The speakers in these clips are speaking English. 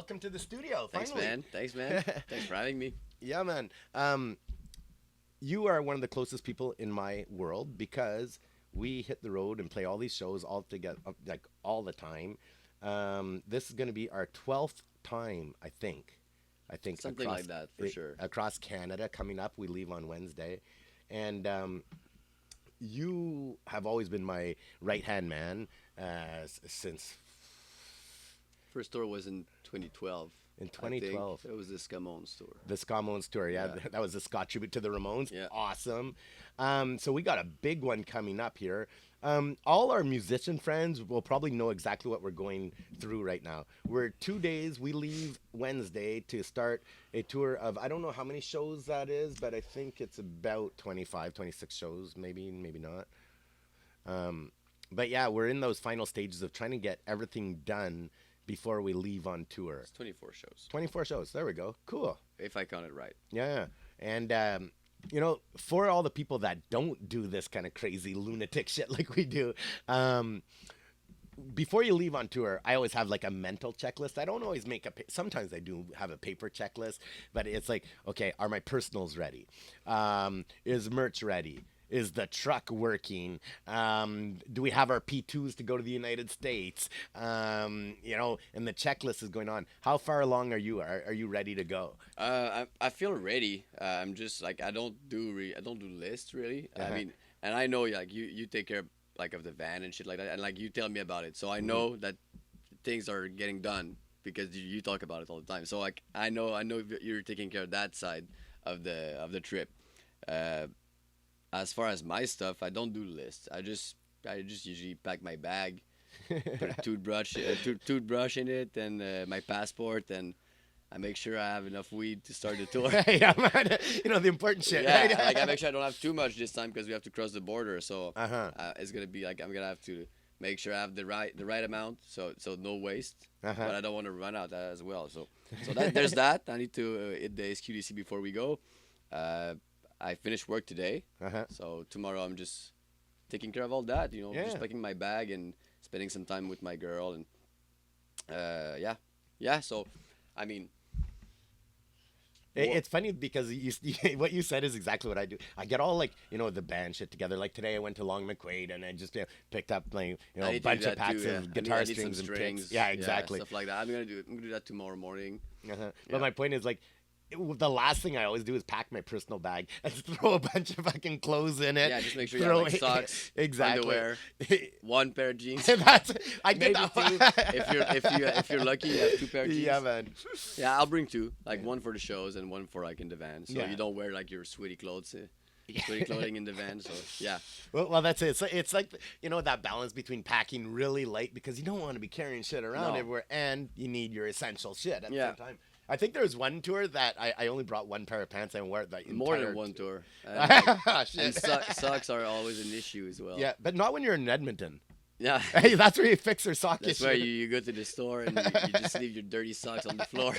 welcome to the studio. Thanks, Finally. man. Thanks, man. Thanks for having me. Yeah, man. You are one of the closest people in my world because we hit the road and play all these shows all together, like all the time. This is going to be our 12th time, I think. Something like that, for sure. Across Canada coming up. We leave on Wednesday. And you have always been my right-hand man since... First tour was in 2012. In 2012. It was the Scamones tour. The Scamones tour, yeah. That was the ska tribute to the Ramones. Yeah. Awesome. So we got a big one coming up here. All our musician friends will probably know exactly what we're going through right now. We're 2 days. We leave Wednesday to start a tour of, I don't know how many shows that is, but I think it's about 25, 26 shows, maybe not. But yeah, we're in those final stages of trying to get everything done before we leave on tour. It's 24 shows. 24 shows. There we go. Cool. If I count it right. Yeah. And, you know, for all the people that don't do this kind of crazy lunatic shit like we do, before you leave on tour, I always have like a mental checklist. I don't always make sometimes I do have a paper checklist, but it's like, okay, are my personals ready? Is merch ready? Is the truck working? Do we have our P2s to go to the United States? You know, and the checklist is going on. How far along are you? Are you ready to go? I feel ready. I'm just like I don't do lists really. I mean, and I know like you take care of the van and shit like that, and like you tell me about it, so I know that things are getting done because you talk about it all the time. So like I know you're taking care of that side of the trip. As far as my stuff, I don't do lists. I just usually pack my bag, put a toothbrush in it, and my passport, and I make sure I have enough weed to start the tour. Yeah, man. You know, the important shit. Yeah, Right? like I make sure I don't have too much this time because we have to cross the border. So it's gonna be like I'm gonna have to make sure I have the right amount, so no waste. But I don't want to run out as well. So there's that. I need to hit the SQDC before we go. I finished work today, so tomorrow I'm just taking care of all that, you know, just packing my bag and spending some time with my girl, and so, I mean... It's funny because what you said is exactly what I do. I get all like, you know, the band shit together. Like today I went to Long McQuaid and I just picked up like, you know, a bunch of packs of guitar strings and picks. Yeah, exactly. Stuff like that. I'm gonna do that tomorrow morning. But my point is like, the last thing I always do is pack my personal bag and throw a bunch of fucking clothes in it. Yeah, just make sure you have like socks, underwear, one pair of jeans. I did maybe that. two. If you're lucky, you have two pair of jeans. Yeah, man. Yeah, I'll bring two, like one for the shows and one for like in the van, so you don't wear like your sweaty clothes. Sweaty clothing in the van, so yeah. Well, that's it. It's like, you know, that balance between packing really light because you don't want to be carrying shit around everywhere, and you need your essential shit at the same time. I think there was one tour that I only brought one pair of pants and wore it the entire... More than one tour. And socks are always an issue as well. Yeah, but not when you're in Edmonton. Yeah. Hey, that's where you fix your sock issue. That's where you go to the store and you just leave your dirty socks on the floor.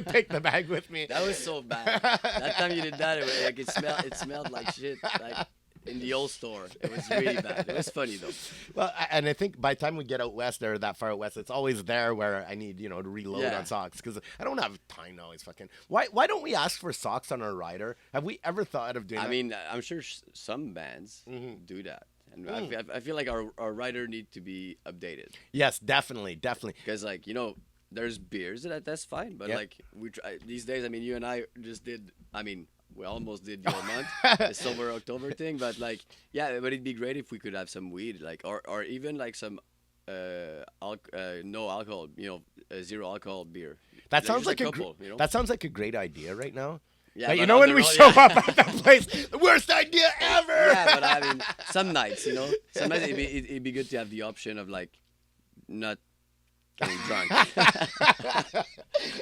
Take the bag with me. That was so bad. That time you did that, it smelled like shit. Like... in the old store. It was really bad. It was funny though. Well, and I think by the time we get out west or that far out west, it's always there where I need, you know, to reload on socks because I don't have time to always fucking. Why don't we ask for socks on our rider? Have we ever thought of doing that? I mean, I'm sure some bands do that. And I feel like our rider need to be updated. Yes, definitely. Because like, you know, there's beers that's fine, but like we try these days. I mean, you and I just did. I mean, we almost did the whole month, the Sober October thing, but like, yeah, but it'd be great if we could have some weed, like, or even like some no alcohol, you know, zero alcohol beer. That sounds like couple, you know? That sounds like a great idea right now. Yeah, but you know when we show up at that place, the worst idea ever. Yeah, but I mean, some nights, you know, sometimes it'd be good to have the option of like not getting drunk.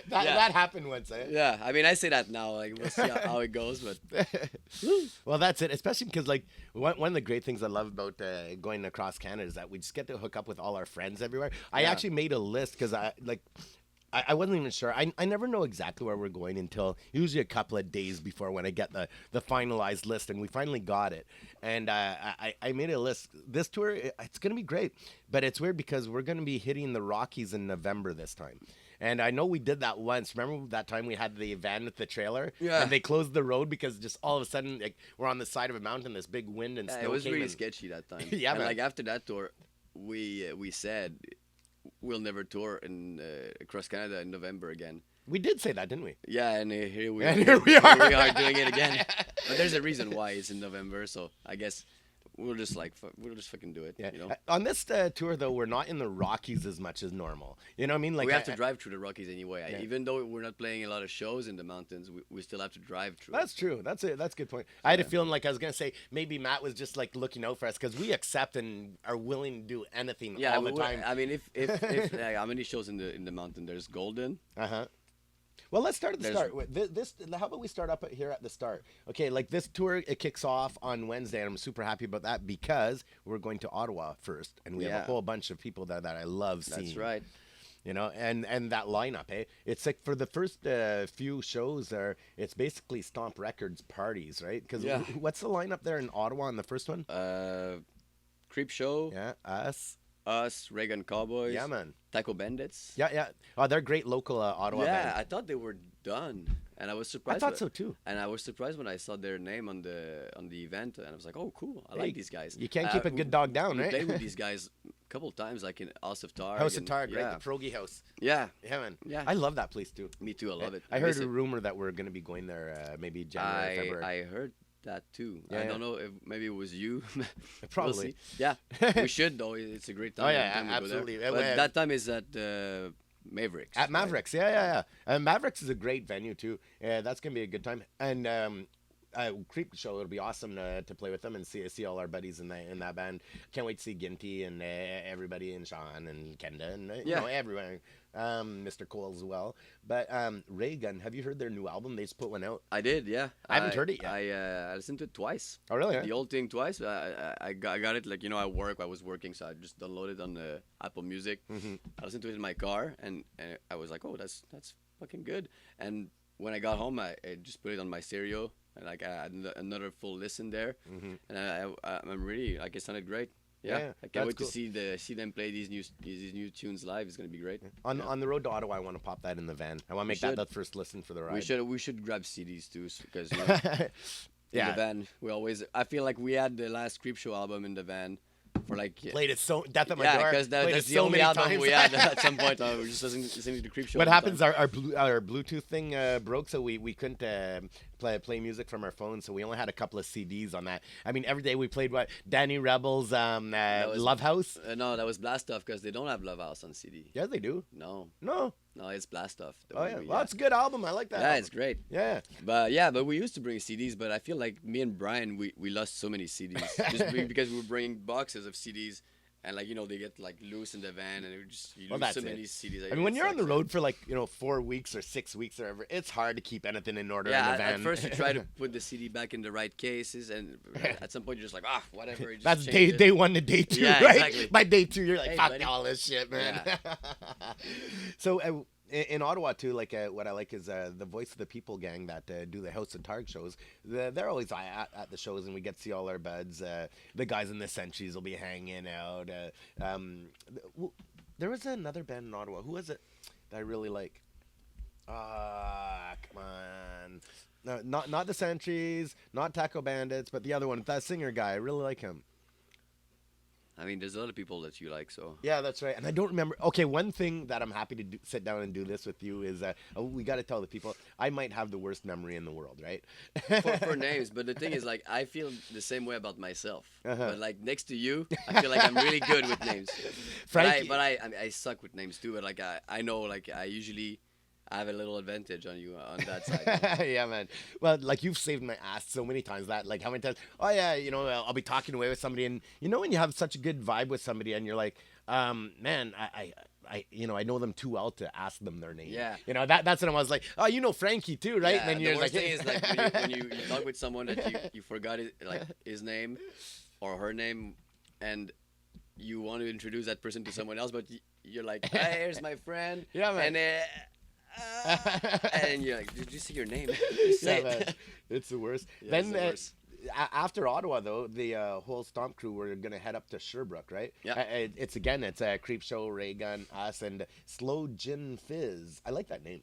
That happened once, eh? Yeah, I mean, I say that now, like, we'll see how it goes, but... Well, that's it, especially because, like, one of the great things I love about going across Canada is that we just get to hook up with all our friends everywhere. I actually made a list because I wasn't even sure. I never know exactly where we're going until usually a couple of days before when I get the finalized list, and we finally got it. And I made a list. This tour, it's going to be great, but it's weird because we're going to be hitting the Rockies in November this time. And I know we did that once. Remember that time we had the van with the trailer? Yeah. And they closed the road because just all of a sudden, like, we're on the side of a mountain, this big wind and Yeah, snow it was came really in. sketchy that time. Yeah, and man. like after that tour, we said we'll never tour in across Canada in November again. We did say that, didn't we? Yeah, and here we And are. here we are. We are doing it again. But there's a reason why it's in November, so I guess we'll just fucking do it. Yeah. You know, On this tour, though, we're not in the Rockies as much as normal. You know what I mean? Like we have to drive through the Rockies anyway. Yeah. Even though we're not playing a lot of shows in the mountains, we still have to drive through. That's true. That's a good point. I had a feeling like I was gonna say maybe Matt was just like looking out for us because we accept and are willing to do anything all the time. I mean, if like, how many shows in the mountain? There's Golden. Well, let's start at the There's- start. This, how about we start up here at the start? Okay, like this tour, it kicks off on Wednesday, and I'm super happy about that because we're going to Ottawa first, and we have a Yeah. whole bunch of people that I love seeing. That's right. You know, and that lineup, it's like for the first few shows there, it's basically Stomp Records parties, right? Because Yeah. what's the lineup there in Ottawa on the first one? Creep Show. Yeah, Us, Reagan Cowboys. Yeah, man. Taco Bandits. Yeah. Oh, they're great local Ottawa Yeah, band. I thought they were done, and I was I surprised. thought so too. And I was surprised when I saw their name on the event, and I was like, "Oh, cool! I Hey, like these guys." you can't keep a good dog down, we right? played with these guys a couple of times, like in House of Tar. House of Targ, yeah. right? The Pierogi House. Yeah, Yeah, man. Yeah. I love that place too. me too. I love it. I heard miss a it. rumor that we're going to be going there maybe January, February. I heard that too. Yeah, I yeah. don't know if maybe it was you. Probably. We'll see. Yeah, we should though. It's a great time. Oh, every yeah, time we go there. absolutely. But that time is at Mavericks. At right? Mavericks, yeah. Mavericks is a great venue too. That's gonna be a good time. And Creep Show, it'll be awesome to play with them and see all our buddies in that band. Can't wait to see Ginty and everybody and Sean and Kenda and you know everyone. Mr. Cole as well. But Ray Gun, have you heard their new album? They just put one out. I did, yeah. I haven't heard it yet. I listened to it twice. Oh really? The old thing twice. I got it like at work. I was working, so I just downloaded it on the Apple Music. I listened to it in my car, and I was like, oh, that's fucking good. And when I got home, I just put it on my stereo, and like I had another full listen there, and I'm really like it sounded great. Yeah, I that's can't wait cool. to see them play these new tunes live. It's gonna be great. On the road to Ottawa, I want to pop that in the van. I want to make that should. the first listen for the ride. We should grab CDs too, because in the van we always. I feel like we had the last Creep Show album in the van for like. Played it so Death at My Yeah, Door. because Played that's it the so only many album times. we had at some point. We were just listening to the Creep Show. What all the happens? time. Our Bluetooth thing broke, so we couldn't play music from our phone. So we only had a couple of CDs on that. I mean, every day we played what Danny Rebels, was- Love House. No, that was Blast Off because they don't have Love House on CD. Yeah, they do. No, No. it's Blast Off. the Oh one yeah. we Well, had. it's a good album. I like that. Yeah, album. it's great. Yeah. But we used to bring CDs, but I feel like me and Brian, we lost so many CDs because we were bringing boxes of CDs, and like they get like loose in the van, and you Well, lose that's so it. many CDs. I mean, when It you're on the sucks. road for like 4 weeks or 6 weeks or whatever, it's hard to keep anything in order in Yeah, the van. at first you try to put the CD back in the right cases, and at some point you're just like, whatever. You just That's change it. day 1 to day 2, Yeah, right? exactly. By day 2, you're like, Hey, fuck buddy. all this shit, man. So in Ottawa too, like what I like is the Voice of the People gang that do the House of Targ shows. They're always at the shows, and we get to see all our buds. The guys in the Centuries will be hanging out. There was another band in Ottawa. Who was it that I really like? Come on. No, not the Centuries, not Taco Bandits, but the other one, that singer guy. I really like him. I mean, there's a lot of people that you like, so. Yeah, that's right. And I don't remember. Okay, one thing that I'm happy to sit down and do this with you is we got to tell the people I might have the worst memory in the world, right? for names, but the thing is, like, I feel the same way about myself. Uh-huh. But like next to you, I feel like I'm really good with names. Frankie- but I suck with names too. But like I know, like I usually have a little advantage on you on that side. Yeah, man. Well, like you've saved my ass so many times that, like, how many times? Oh yeah, I'll be talking away with somebody, and when you have such a good vibe with somebody, and you're like, man, I know them too well to ask them their name. Yeah. That's when I was like, oh, Frankie too, right? Yeah, And then the you're worst like, thing is like when you talk with someone that you forgot his name or her name, and you want to introduce that person to someone else, but you're like, hey, here's my friend. Yeah, man. And you're like, did you see your name? Just say yeah, it. man. It's the worst. Yeah, Then it's the worst. After Ottawa, though, the whole Stomp crew were gonna head up to Sherbrooke, right? Yeah. It's a Creep Show, Ray Gun, us, and Slow Gin Fizz. I like that name.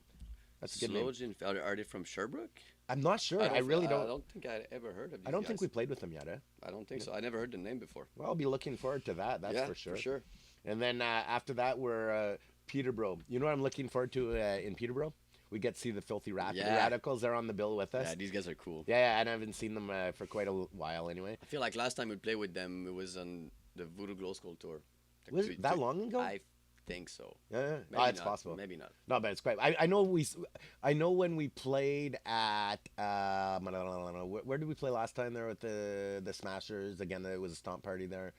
That's a good name. Slow Gin. Are they from Sherbrooke? I'm not sure. I really I don't. don't think I ever heard of these I don't think guys. we played with them yet. I don't think so. I never heard the name before. Well, I'll be looking forward to that. That's Yeah, for sure. for sure. And then after that, we're Peterborough. You know what I'm looking forward to in Peterborough? We get to see the Filthy Yeah. Radicals. They're on the bill with us. Yeah, these guys are cool. Yeah, and I haven't seen them for quite a while anyway. I feel like last time we played with them, it was on the Voodoo Glow Skull tour. Like Was it that long ago? I think so. Yeah, Maybe it's not, possible. Maybe not. No, but it's quite. I know when we played at where did we play last time there with the Smashers? Again, it was a stomp party there.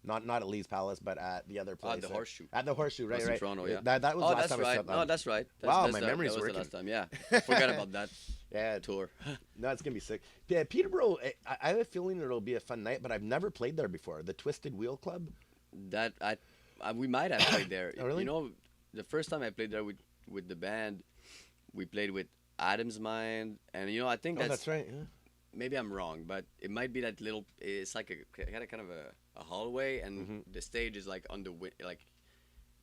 Not at Lee's Palace, but at the other place. At the Horseshoe. At the Horseshoe, right, That's in right. Toronto, yeah. That was Oh, last that's time I right. said that. No, that's right. Wow, That's my the, memory's that was working. the last time. Yeah, I forgot about that Yeah, tour. no, it's gonna be sick. Yeah, Peterborough. I have a feeling it'll be a fun night, but I've never played there before. The Twisted Wheel Club. That we might have played there. Oh, really? You know, the first time I played there with the band, we played with Adam's Mind, and you know, I think Oh, that's right. Yeah. maybe I'm wrong, but it might be that little. It's like a kind of a hallway, and Mm-hmm. the stage is like on the like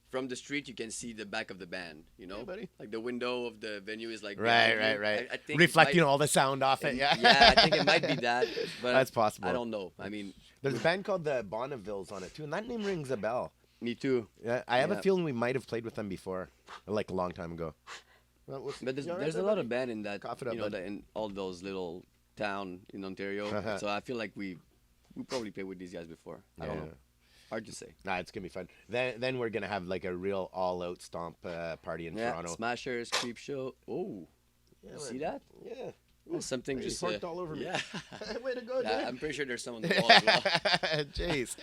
from the street. You can see the back of the band. You know, Hey, buddy. like the window of the venue is like Right, behind you. right. I think Reflecting it might, all the sound off it. Yeah. yeah, I think it might be that, but That's possible. I don't know. I mean, There's a band called the Bonnevilles on it too, and that name rings a bell. me too. Yeah, I have a Yeah. feeling we might have played with them before, like a long time ago. Well, But you all right there's there, a lot buddy? of band in that, Cough it up, you know, bud. in all those little town in Ontario. So I feel like we probably played with these guys before. I don't Yeah. know. Hard to say. Nah, it's gonna be fun. Then we're gonna have like a real all-out stomp party in Yeah, Toronto. Smashers, Creep Show. Oh, Yeah, you man. see that? Yeah. There's something Hey, just you parked all over me. Yeah, Way to go, yeah. dude. I'm pretty sure there's some on the wall as well. Jeez.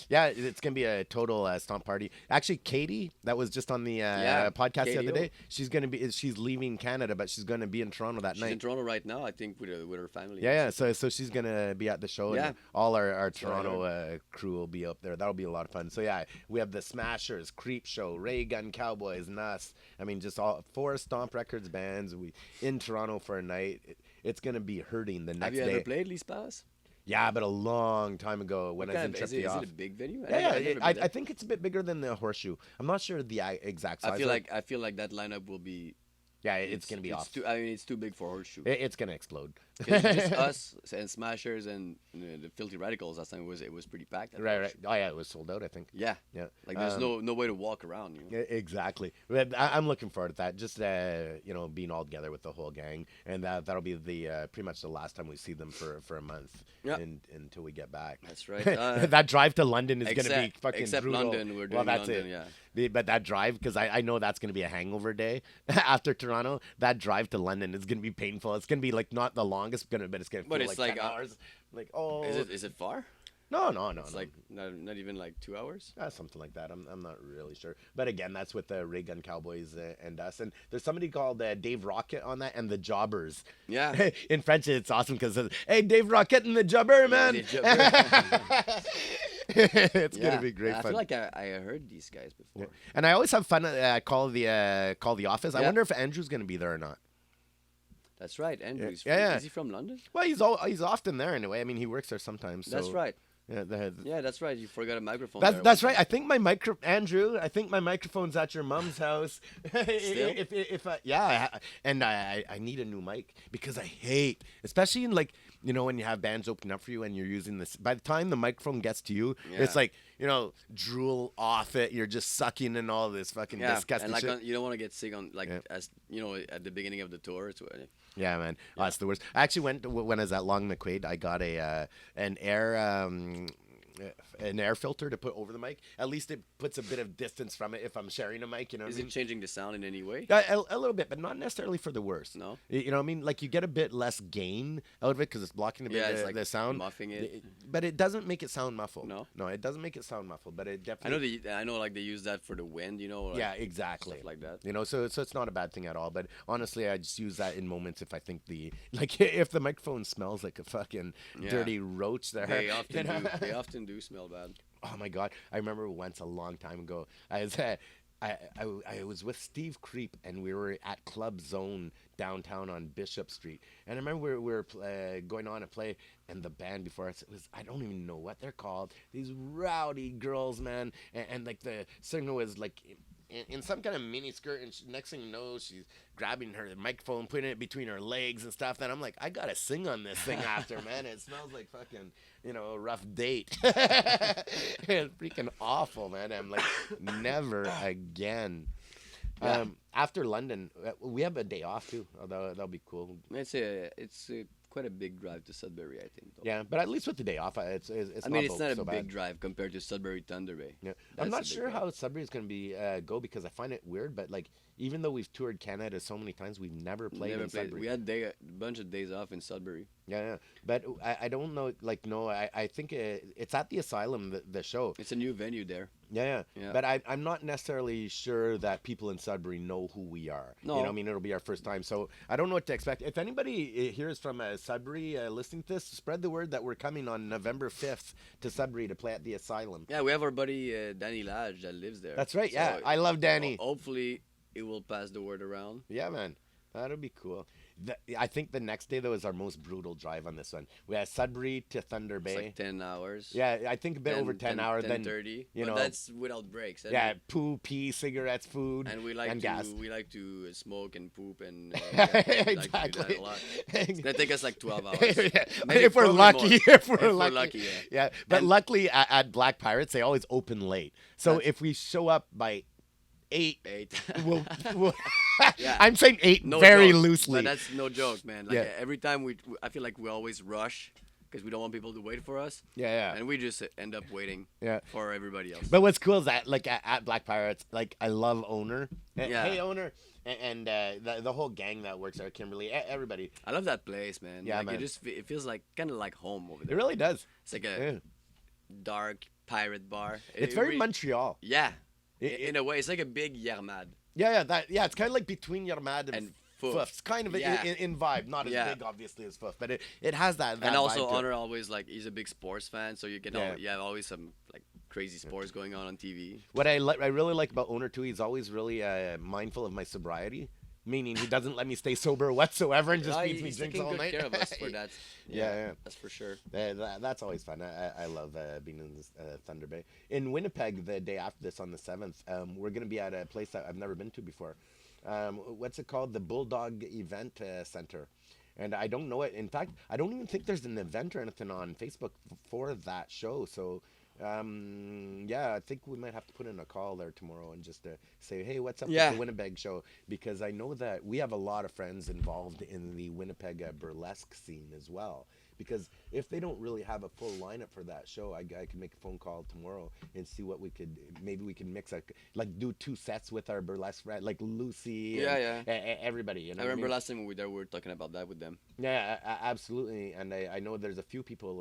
Yeah, it's gonna be a total stomp party. Actually, Katie, that was just on the podcast the other KDO. day. She's leaving Canada, but she's gonna be in Toronto that She's night. in Toronto right now, I think, with her family. Yeah. So she's gonna be at the show, Yeah. and all our what I Toronto crew will be up there. That'll be a lot of fun. So yeah, we have the Smashers, Creep Show, Ray Gun Cowboys, and us. I mean, just all 4 Stomp Records bands. We in Toronto for a night. It's gonna be hurting the Have next you day. ever played Lee's Palace? Yeah, but a long time ago when I was in Is Trip it a big venue? Yeah, I've never I been there. think it's a bit bigger than the Horseshoe. I'm not sure the exact size. I feel like that lineup will be. yeah, it's gonna be off. It's too big for Horseshoe. It's gonna explode. It's just us and Smashers and the Filthy Radicals. Last time it was pretty packed. at Right. Horseshoe. Oh yeah, it was sold out. I think. Yeah, Yeah. like there's no way to walk around. You know? Yeah, exactly. But I'm looking forward to that. Just being all together with the whole gang, and that'll be the pretty much the last time we see them for a month, Yeah. until we get back. That's right. That drive to London is gonna be Except- fucking except brutal. London, we're well, doing that's London, it. yeah. But that drive, because I know that's gonna be a hangover day after Toronto. That drive to London is gonna be painful. It's gonna be like not the longest, but it's gonna feel But it's like like, 10 hours. Like Is it far? no. It's like not even like 2 hours. Something like that. I'm not really sure. But again, that's with the Ray Gun Cowboys and us. And there's somebody called Dave Rocket on that, and the Jobbers. Yeah. In French, it's awesome because hey, Dave Rocket and the Jobber, man. Dave Jobber. It's gonna be great I fun. feel like I heard these guys before. And I always have fun at call the office. I Yeah. wonder if Andrew's gonna be there or not. That's right. Andrew's Yeah. Is he from London? Well, he's often there anyway. I mean, he works there sometimes. So, That's right. Yeah, Yeah, that's right. You forgot a microphone. That's right. I think my Andrew. I think my microphone's at your mom's house. Still? if I need a new mic because I hate, especially in like when you have bands open up for you and you're using this. By the time the microphone gets to you, Yeah. it's like drool off it. You're just sucking in all this fucking disgusting and like shit. you don't want to get sick on Yeah. as at the beginning of the tour. It's Yeah, man. Oh, that's the worst. I actually went when I was at Long McQuaid. I got an air filter to put over the mic. At least it puts a bit of distance from it if I'm sharing a mic. You know what Is I mean? it changing the sound in any way? A little bit, but not necessarily for the worst. No? You know what I mean? Like you get a bit less gain out of it because it's blocking a bit it's of like the sound. muffing it. But it doesn't make it sound muffled. No? No, it doesn't make it sound muffled, but it I definitely. know like they use that for the wind. Like, Yeah, exactly. stuff like that. So it's not a bad thing at all. But honestly, I just use that in moments if I think if the microphone smells like a fucking Yeah. dirty roach there. They often you know? do. They often do smell bad. Oh my god! I remember once a long time ago. I was with Steve Creep and we were at Club Zone downtown on Bishop Street. And I remember we were going on to play, and the band before us, it was, I don't even know what they're called. These rowdy girls, man, and like the singer was like in some kind of mini skirt, and next thing you know, she's grabbing her microphone, putting it between her legs and stuff. And I'm like, I gotta sing on this thing after, man. It smells like fucking, a rough date. It's freaking awful, man. I'm like, never again. Yeah. After London, we have a day off too. Although that'll be cool. It's quite a big drive to Sudbury, I think. Though. Yeah, but at least with the day off, it's I mean, it's not not so a bad. big drive compared to Sudbury Thunder Bay. Yeah. That's I'm a not big sure drive. how Sudbury is going to be go because I find it weird. But like, even though we've toured Canada so many times, we've never played Never in played. Sudbury. We had a bunch of days off in Sudbury. Yeah. But I don't know. Like, no, I think it's at the Asylum, the show. It's a new venue there. Yeah. Yeah. But I'm not necessarily sure that people in Sudbury know who we are. No. I mean, it'll be our first time. So I don't know what to expect. If anybody hears from Sudbury listening to this, spread the word that we're coming on November 5th to Sudbury to play at the Asylum. Yeah, we have our buddy Danny Lodge that lives there. That's right. So, Yeah. I love Danny. Hopefully, it will pass the word around. Yeah, man. That'll be cool. I think the next day, though, is our most brutal drive on this one. We had Sudbury to Thunder Bay. It's like 10 hours. Yeah, I think a bit over 10 hours. 10:30. Then, But that's without breaks. Yeah, poo, pee, cigarettes, food, And we like and to gas. smoke and poop and Exactly. like to do that a lot. It's gonna take us like 12 hours. Yeah. Maybe If we're probably lucky, more. if we're lucky, yeah. Yeah, but And- luckily at Black Pirates they always open late. So That's- if we show up by 8, 8. we'll Yeah. I'm saying 8 No very joke, loosely. But that's no joke, man. Like Yeah. every time I feel like we always rush because we don't want people to wait for us, yeah. and we just end up waiting Yeah. for everybody else. But what's cool is that, like, at Black Pirates, like, I love Owner. Yeah. Hey, Owner. And the whole gang that works there, Kimberly, everybody. I love that place, man. Yeah, like, man. It feels like kind of like home over It there. really does. It's like a Yeah. dark pirate bar. It's It very re- Montreal. Yeah. It- In a way, it's like a big Yermad. Yeah, it's kind of like between Yermad And Foof. Foof. It's kind of Yeah. in vibe, not as Yeah. big, obviously, as Foof, but it has that And also, vibe to it. Honor always like he's a big sports fan, so you get Yeah. you have always some like crazy sports going on TV. What I really like about Owner too, he's always really mindful of my sobriety, meaning he doesn't let me stay sober whatsoever and just Yeah, feeds me he's drinks taking all good night. care of us for that. Yeah. That's for sure. That's always fun. I love being in this, Thunder Bay. In Winnipeg, the day after this, on the 7th, we're going to be at a place that I've never been to before. What's it called? The Bulldog Event Center. And I don't know it. In fact, I don't even think there's an event or anything on Facebook for that show. So, yeah, I think we might have to put in a call there tomorrow and just say, hey, what's up Yeah. with the Winnipeg show? Because I know that we have a lot of friends involved in the Winnipeg burlesque scene as well. Because if they don't really have a full lineup for that show, I can make a phone call tomorrow and see what maybe we can mix, like do 2 sets with our burlesque friend, like Lucy and everybody. You know I what remember mean? last time we were there, we were talking about that with them. Yeah, absolutely. And I know there's a few people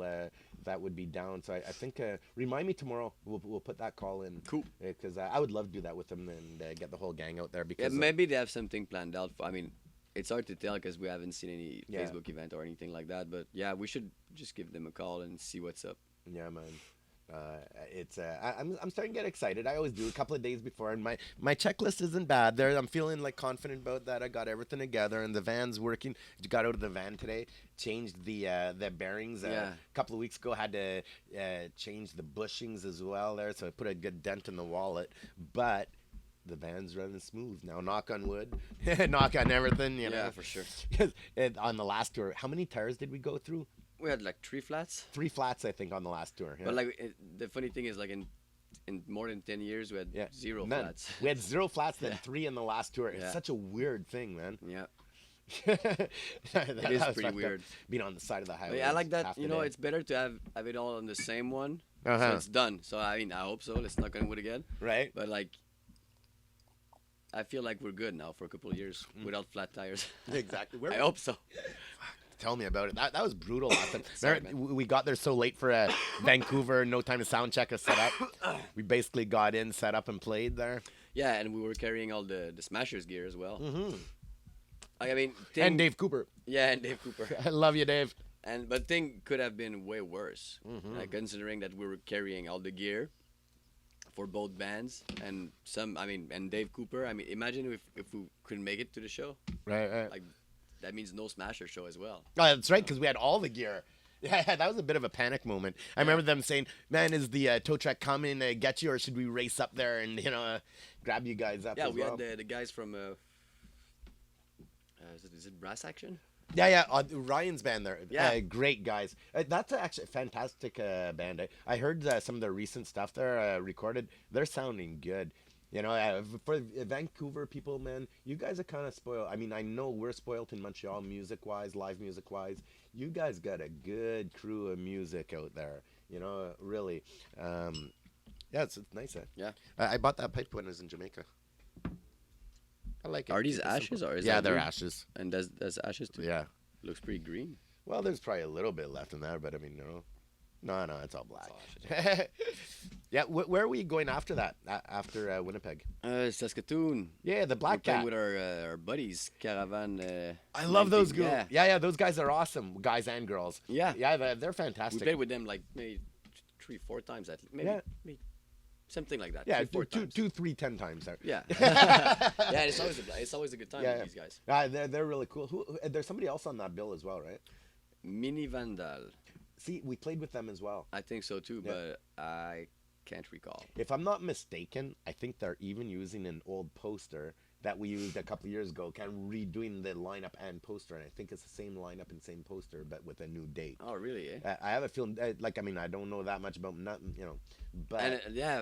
that would be down. So I think, remind me tomorrow. We'll put that call in. Cool. Because I would love to do that with them and get the whole gang out there. Yeah, Because maybe they have something planned out. I mean, it's hard to tell because we haven't seen any Yeah. Facebook event or anything like that. But yeah, we should just give them a call and see what's up. yeah, man. It's I'm starting to get excited. I always do a couple of days before, and my checklist isn't bad. There, I'm feeling like confident about that. I got everything together, and the van's working. Got out of the van today, changed the bearings. Yeah. A couple of weeks ago, had to change the bushings as well there, so I put a good dent in the wallet. But the van's running smooth now. Knock on wood, knock on everything. You know, Yeah, for sure. 'Cause on the last tour, how many tires did we go through? We had like 3 flats. 3 flats, I think, on the last tour. Yeah. But like the funny thing is, like in more than 10 years, we had 0 None. flats. We had 0 flats, then Yeah. 3 in the last tour. It's Yeah. such a weird thing, man. Yeah, It is pretty weird. Being on the side of the highway. I like that. half You the know, day. it's better to have it all on the same one, Uh-huh. so it's done. So I mean, I hope so. Let's knock on wood again. right. But like, I feel like we're good now for a couple of years without flat tires. Exactly. I hope so. Tell me about it. That was brutal last time. Sorry, Remember, we got there so late for Vancouver. No time to sound check or set up. We basically got in, set up, and played there. Yeah, and we were carrying all the Smashers gear as well. Mm-hmm. I mean, And Dave Cooper. Yeah, and Dave Cooper. I love you, Dave. But thing could have been way worse, Mm-hmm. like considering that we were carrying all the gear for both bands and and Dave Cooper. I mean, imagine if we couldn't make it to the show. Right. Like that means no Smasher show as well. Oh, that's right, because we had all the gear. Yeah, that was a bit of a panic moment. I remember them saying, "Man, is the tow truck coming to get you, or should we race up there and grab you guys up?" Yeah, as we well? had the guys from is it Brass Action? Yeah, Ryan's band there. Yeah. Great guys. That's actually a fantastic band. I heard some of their recent stuff there recorded. They're sounding good. For Vancouver people, man, you guys are kind of spoiled. I mean, I know we're spoiled in Montreal music-wise, live music-wise. You guys got a good crew of music out there. Really. Yeah, it's nice. Yeah. I bought that pipe when I was in Jamaica. I like it. Are these Keep it ashes simple. or is Yeah, that they're wood? ashes. And does ashes too? Yeah. Looks pretty green. Well, there's probably a little bit left in there, but I mean, no, it's all black. Yeah, where are we going after that? After Winnipeg? Saskatoon. Yeah, the We're Black playing Cat. with our buddies, Caravan. I love those 19. girls. Yeah. Yeah, those guys are awesome, guys and girls. Yeah. Yeah, they're We fantastic. played with them like maybe 3-4 times at least. Maybe something like that. Yeah, 3-4 times. 2, 3, 10 times there. Yeah. Yeah, it's always a good time Yeah, with these guys. They're really cool. There's somebody else on that bill as well, right? Mini Vandal. See, we played with them as well. I think so too, Yeah. but I can't recall. If I'm not mistaken, I think they're even using an old poster that we used a couple of years ago, kind of redoing the lineup and poster, and I think it's the same lineup and same poster, but with a new date. Oh, really? Eh? I have a feeling, I don't know that much about nothing, but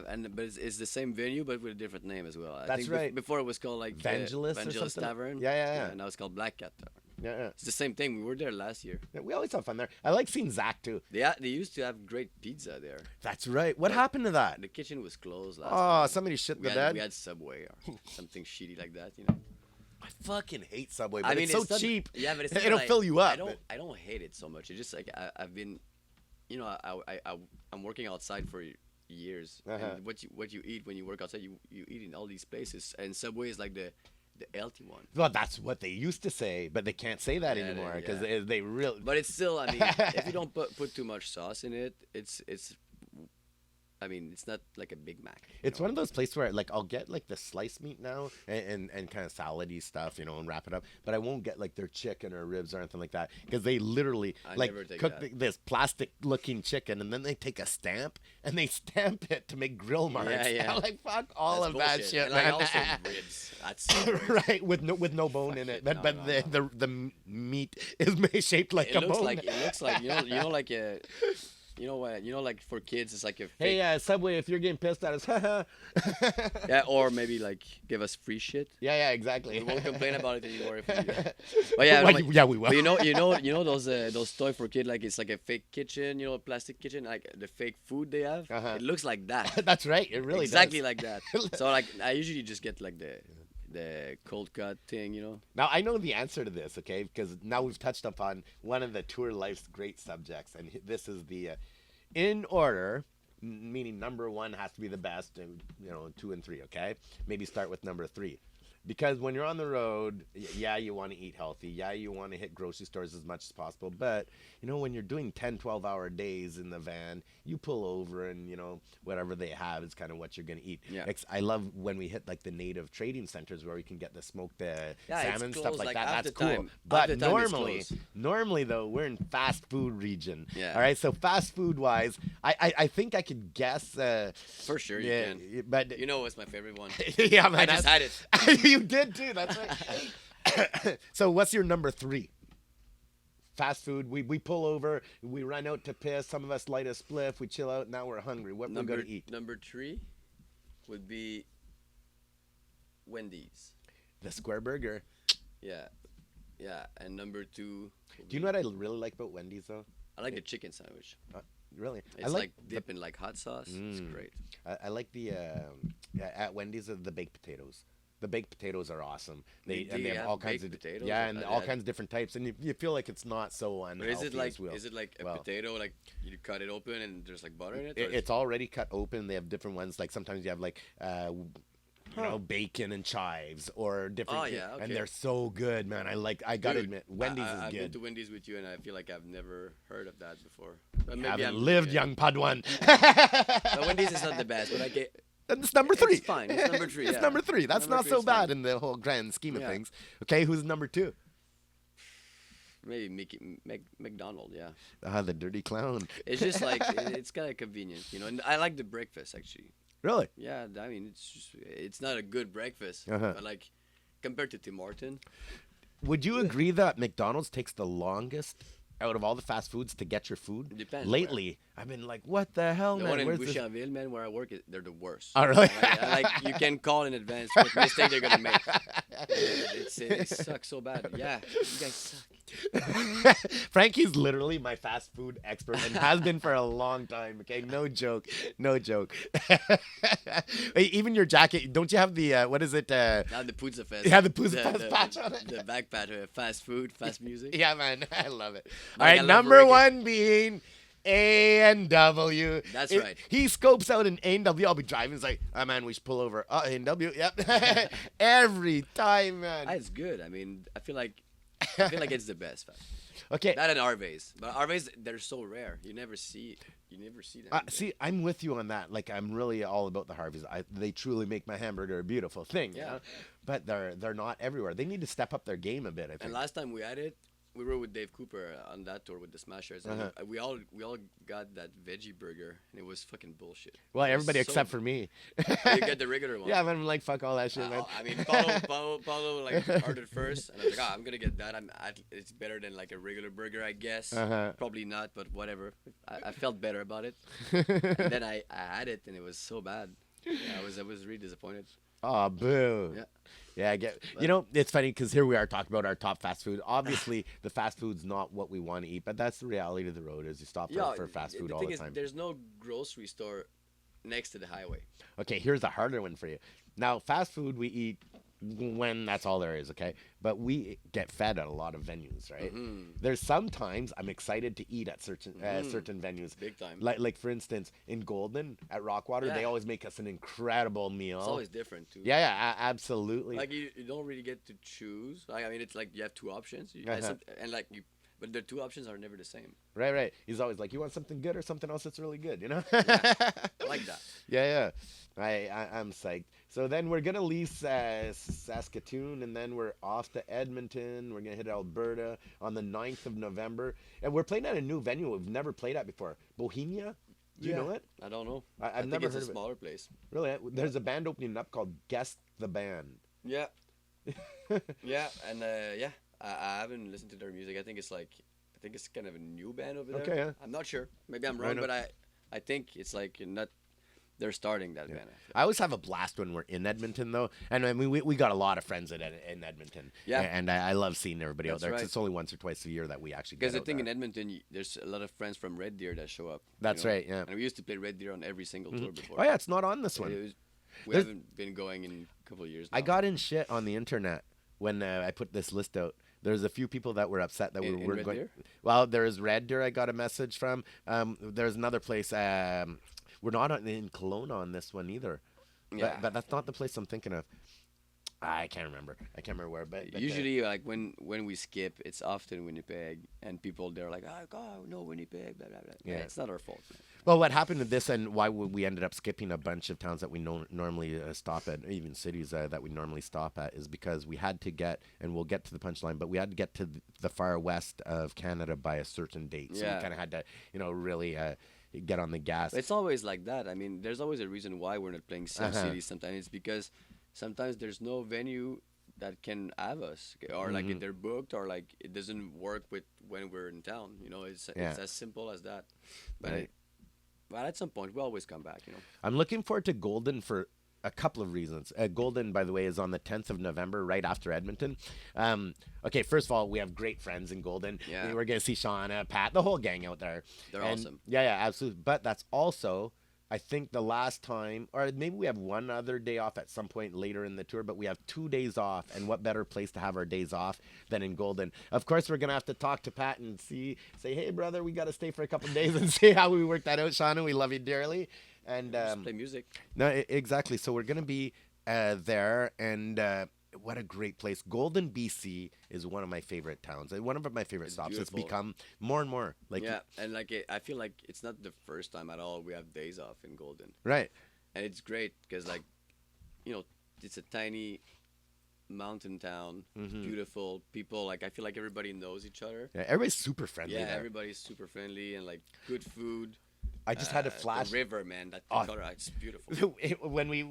And but it's the same venue, but with a different name as well. I That's think right. Before it was called like Vangelis or Vangelis something? Tavern. Yeah. And now it's called Black Cat Tavern. yeah. It's the same thing. We were there last year. We always have fun there. I like seeing Zach too. They used to have great pizza there. That's right. What But happened to that? The kitchen was closed last Oh, time. somebody shit we the had, bed. we had Subway or something shitty like that, I fucking hate Subway, but I mean, it's so not- cheap. Yeah, but it's not It'll that fill you up. I don't hate it so much. It's just like I've been, I'm working outside for years. Uh-huh. And what you eat when you work outside, you eat in all these places. And Subway is like the healthy one. Well, that's what they used to say, but they can't say that Yeah, anymore yeah. because they really. But it's still, I mean, if you don't put too much sauce in it, it's. I mean, it's not like a Big Mac. It's one of those places where I'll get like the sliced meat now and kind of salady stuff, and wrap it up. But I won't get like their chicken or ribs or anything like that because they literally I like never take cook that. this plastic looking chicken and then they take a stamp and they stamp it to make grill marks. Yeah. I'm like fuck all That's of that bullshit. shit, And like man. also ribs. That's Right, with no bone in it, Fuck but it. No, the meat is shaped like it a looks bone. like like a. You know what? like for kids, it's like a fake, Hey, Subway, if you're getting pissed at us, yeah, or maybe like give us free shit. yeah, exactly. We won't complain about it anymore. If we, but yeah, Well, like, yeah, we will. but you know those toy for kid, like it's like a fake kitchen, plastic kitchen, like the fake food they have. Uh-huh. It looks like that. That's right. It really exactly does. like that. So like I usually just get like the cold cut thing. Now I know the answer to this, okay? Because now we've touched upon one of the tour life's great subjects, and this is the in order, meaning number 1 has to be the best, and 2 and 3, okay? Maybe start with number 3. Because when you're on the road, yeah, you want to eat healthy. Yeah, you want to hit grocery stores as much as possible. But, when you're doing 10, 12-hour days in the van, you pull over and, whatever they have is kind of what you're going to eat. Yeah. I love when we hit, like, the native trading centers where we can get the smoked Yeah, salmon, it's stuff closed, like like, that. half That's the cool. time. But Half the time it's normally, though, we're in fast food region. Yeah. All right, so fast food-wise, I think I could guess. For sure you yeah, can. But You know what's my favorite one? yeah, man, I just had it. you did too. That's right. So, what's your number 3? Fast food. We pull over. We run out to piss. Some of us light a spliff. We chill out. Now we're hungry. What we're gonna eat? Number 3 would be Wendy's. The square burger. Yeah, and number 2. Do you know what I really like about Wendy's though? I like the chicken sandwich. Really, It's I like the- dipping like hot sauce. It's great. I like the at Wendy's the baked potatoes. The baked potatoes are awesome. They They have all have kinds baked of potatoes? yeah, and I- all I- kinds of different types, and you feel like it's not so But unhealthy is it like a well. potato, like you cut it open and there's like butter in it? It's already cut open. They have different ones. Like sometimes you have like bacon and chives or different. Oh, yeah, and okay. they're so good, man. I gotta admit, Wendy's I've is been good. to Wendy's with you, and I feel like I've never heard of that before. But You maybe haven't I'm lived, yeah. young Padawan. But Wendy's is not the best, but I get. It's number 3. It's fine. It's number 3. It's yeah. number 3. That's Number not 3 so is fine. bad in the whole grand scheme of Yeah. things. Okay, who's number 2? maybe McDonald. Yeah, Ah, the dirty clown. it's just like it's kind of convenient, you know. And I like the breakfast actually. Really? Yeah, I mean it's not a good breakfast, Uh-huh. but like compared to Tim Horton, Would you agree that McDonald's takes the longest out of all the fast foods to get your food? it depends. Lately, I've been like, what the hell, The man? one in Where's this? Boucherville, man, where I work, they're the worst. Oh, really? Like you can call in advance what mistake they're gonna make. It sucks so bad. Yeah, you guys suck. Frankie's literally my fast food expert and has been for a long time. Okay, no joke, no joke. Even your jacket, don't you have the what is it? Now the Puzza Fest. Yeah, the Puzza Fest patch on it. The back patch, fast food, fast music. Yeah, man, I love it. Like, All I right, love number reggae. one being A&W. That's right. He scopes out an A&W. I'll be driving. He's like, oh, man, we should pull over. A&W, yep. Every time, man. It's good. I mean, I feel like it's the best. Fast. Okay. That and Arves, but Arves they're so rare. You never see them. See, I'm with you on that. Like, I'm really all about the Harveys. They truly make my hamburger a beautiful thing. You Yeah. know? But they're not everywhere. They need to step up their game a bit, I think. And last time we had it, we were with Dave Cooper on that tour with the Smashers, and we all got that veggie burger, and it was fucking bullshit. Well, It was everybody so except for me. You get the regular one. Yeah, man, I'm like, fuck all that shit, man. I mean, Paulo like ordered first, and I was like, I'm gonna get that. It's better than like a regular burger, I guess. Probably not, but whatever. I felt better about it. And then I had it, and it was so bad. Yeah, I was really disappointed. Oh, boo. Yeah. Yeah, I get. You know, it's funny because here we are talking about our top fast food. Obviously, the fast food's not what we want to eat, but that's the reality of the road. Is you stop for fast food all the time. There's no grocery store next to the highway. Okay, here's a harder one for you. Now, fast food we eat when that's all there is, okay? But we get fed at a lot of venues, right? There's sometimes I'm excited to eat at certain venues. Big time. Like for instance, in Golden at Rockwater, they Yeah. always make us an incredible meal. It's always different too. Absolutely. Like you don't really get to choose. Like I mean, it's like you have two options, but the two options are never the same. Right. He's always like, you want something good or something else that's really good, you know? I like that. Yeah. I'm psyched. So then we're gonna leave Saskatoon, and then we're off to Edmonton. We're gonna hit Alberta on the 9th of November, and we're playing at a new venue we've never played at before. Bohemia. Do you know it? I don't know. I've I think never it's heard a of it. smaller place. Really? There's a band opening up called Guess the Band. Yeah. Yeah, and I haven't listened to their music. I think it's kind of a new band over there. Okay, yeah. I'm not sure. Maybe I'm wrong, Right but I think it's like not. They're starting that band. I always have a blast when we're in Edmonton, though. And I mean, we got a lot of friends in Edmonton. Yeah. And I love seeing everybody out That's there. 'Cause right. it's only once or twice a year that we actually Because get I out think there. in Edmonton, there's a lot of friends from Red Deer that show up. That's right, yeah. And we used to play Red Deer on every single tour before. Oh, yeah, it's not on this one. We haven't been going in a couple of years now. I got in shit on the internet when I put this list out. There's a few people that were upset that we In were Red going. Deer? Well, there's Red Deer. I got a message from. There's another place. We're not in Kelowna on this one either. Yeah. But that's not the place I'm thinking of. I can't remember. Where. But Usually, like when we skip, it's often Winnipeg, and people they're like, "Oh God, no Winnipeg." Blah blah blah. Yeah. It's not our fault. Man. well, what happened with this, and why we ended up skipping a bunch of towns that we normally stop at, even cities that we normally stop at, is because we had to get, and we'll get to the punchline, but we had to get to the far west of Canada by a certain date. So we Yeah. kind of had to, really get on the gas. It's always like that. I mean, there's always a reason why we're not playing some cities. Sometimes it's because sometimes there's no venue that can have us, or like if they're booked, or like it doesn't work with when we're in town. It's as simple as that. But Right. But at some point, we always come back. I'm looking forward to Golden for a couple of reasons. Golden, by the way, is on the 10th of November, right after Edmonton. Okay, first of all, we have great friends in Golden. Yeah. We're going to see Shauna, Pat, the whole gang out there. They're And- awesome. Yeah, absolutely. But that's also, I think, the last time, or maybe we have one other day off at some point later in the tour, but we have 2 days off, and what better place to have our days off than in Golden? Of course, we're going to have to talk to Pat and say, hey, brother, we got to stay for a couple of days and see how we work that out, Shauna. We love you dearly. And Just play music. no, exactly. So we're going to be there, and what a great place. Golden, BC is one of my favorite towns. One of my favorite stops. beautiful. It's become more and more. Yeah, and I feel like it's not the first time at all we have days off in Golden, Right. and it's great because it's a tiny mountain town. It's Mm-hmm. beautiful. People like I feel like everybody knows each other. Yeah, everybody's super friendly Yeah, there. everybody's super friendly and like good food. I just had a flash. The river, man, that Oh. color, it's beautiful. When we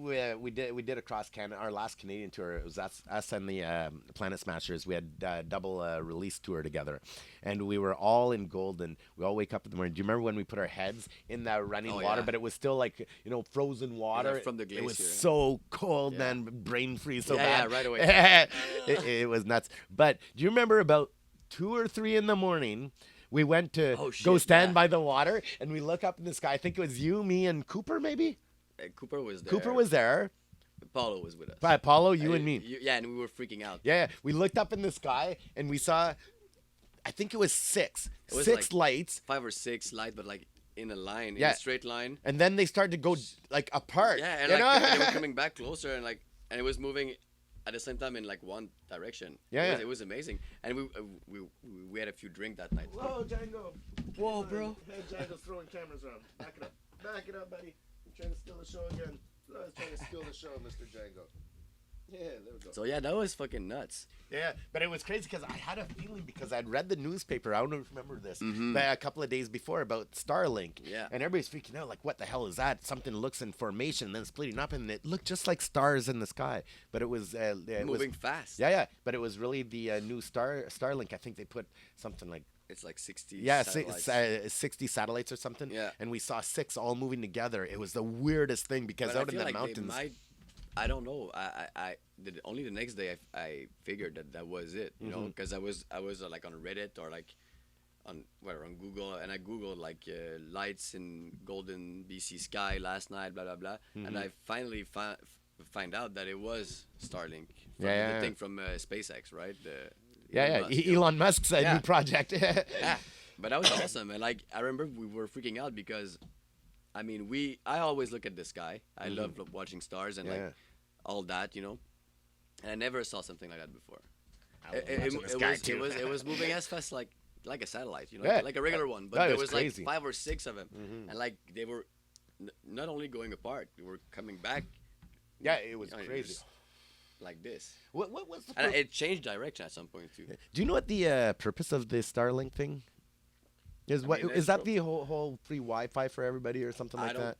did across Canada, our last Canadian tour, it was us and the Planet Smashers. We had double release tour together, and we were all in Golden. We all wake up in the morning. Do you remember when we put our heads in that running Oh, water? yeah. But it was still like frozen water. from the It was glacier. so cold, Yeah. man, brain freeze so Yeah, bad. yeah, right away. it was nuts. But do you remember about 2 or 3 in the morning? We went to Oh, go shit, stand yeah. by the water, and we look up in the sky. I think it was you, me, and Cooper, maybe. Cooper was there. Cooper was there. Paulo was with us. By Apollo, you and me. Yeah, and we were freaking out. Yeah, we looked up in the sky and we saw, I think it was six was six like- lights, 5 or 6 lights, but like in a line, in Yeah. a straight line. and then they started to go like apart. Yeah, and you like know? and they were coming back closer, and it was moving at the same time in like one direction. Yeah, it was amazing, and we had a few drinks that night. Whoa, Django. Whoa, bro. Hey, Django's throwing cameras around. Back it up. Back it up, buddy. You're trying to steal the show again. I was trying to steal the show, Mr. Django. Yeah, there we go. So yeah, that was fucking nuts. Yeah, but it was crazy because I had a feeling because I'd read the newspaper. I don't know if you remember this, Mhm. but a couple of days before about Starlink. Yeah. And everybody's freaking out, like, what the hell is that? Something looks in formation, then splitting up, and it looked just like stars in the sky. But it was Moving fast. Yeah, yeah. But it was really the new Starlink. I think they put something like It's like 60. yeah, satellites. 60 satellites or something. Yeah. And we saw 6 all moving together. It was the weirdest thing because But I out in feel the like mountains. they might. I don't know. Only the next day I figured that was it. You know, Mhm. because I was like on Reddit or like on Google, and I googled like lights in golden BC sky last night, blah blah blah, Mm-hmm. and I finally find out that it was Starlink. From Yeah. The thing from SpaceX, right? Yeah, Elon yeah. Musk, you know? Elon Musk's Yeah. new project. Yeah, but that was awesome, and like I remember we were freaking out because, I mean, I always look at the sky. I love watching stars and Yeah. like all that, you know, and I never saw something like that before. I love watching the sky, too. It was moving as fast like a satellite, you know, Yeah. like a regular one, but That there was was crazy. like 5 or 6 of them, Mhm. and like they were not only going apart, they were coming back. Yeah, it was you know, crazy. just like this, What was the and it changed direction at some point too. Do you know what the purpose of the Starlink thing is? What mean, is it's that? The whole free Wi-Fi for everybody or something I like don't- that?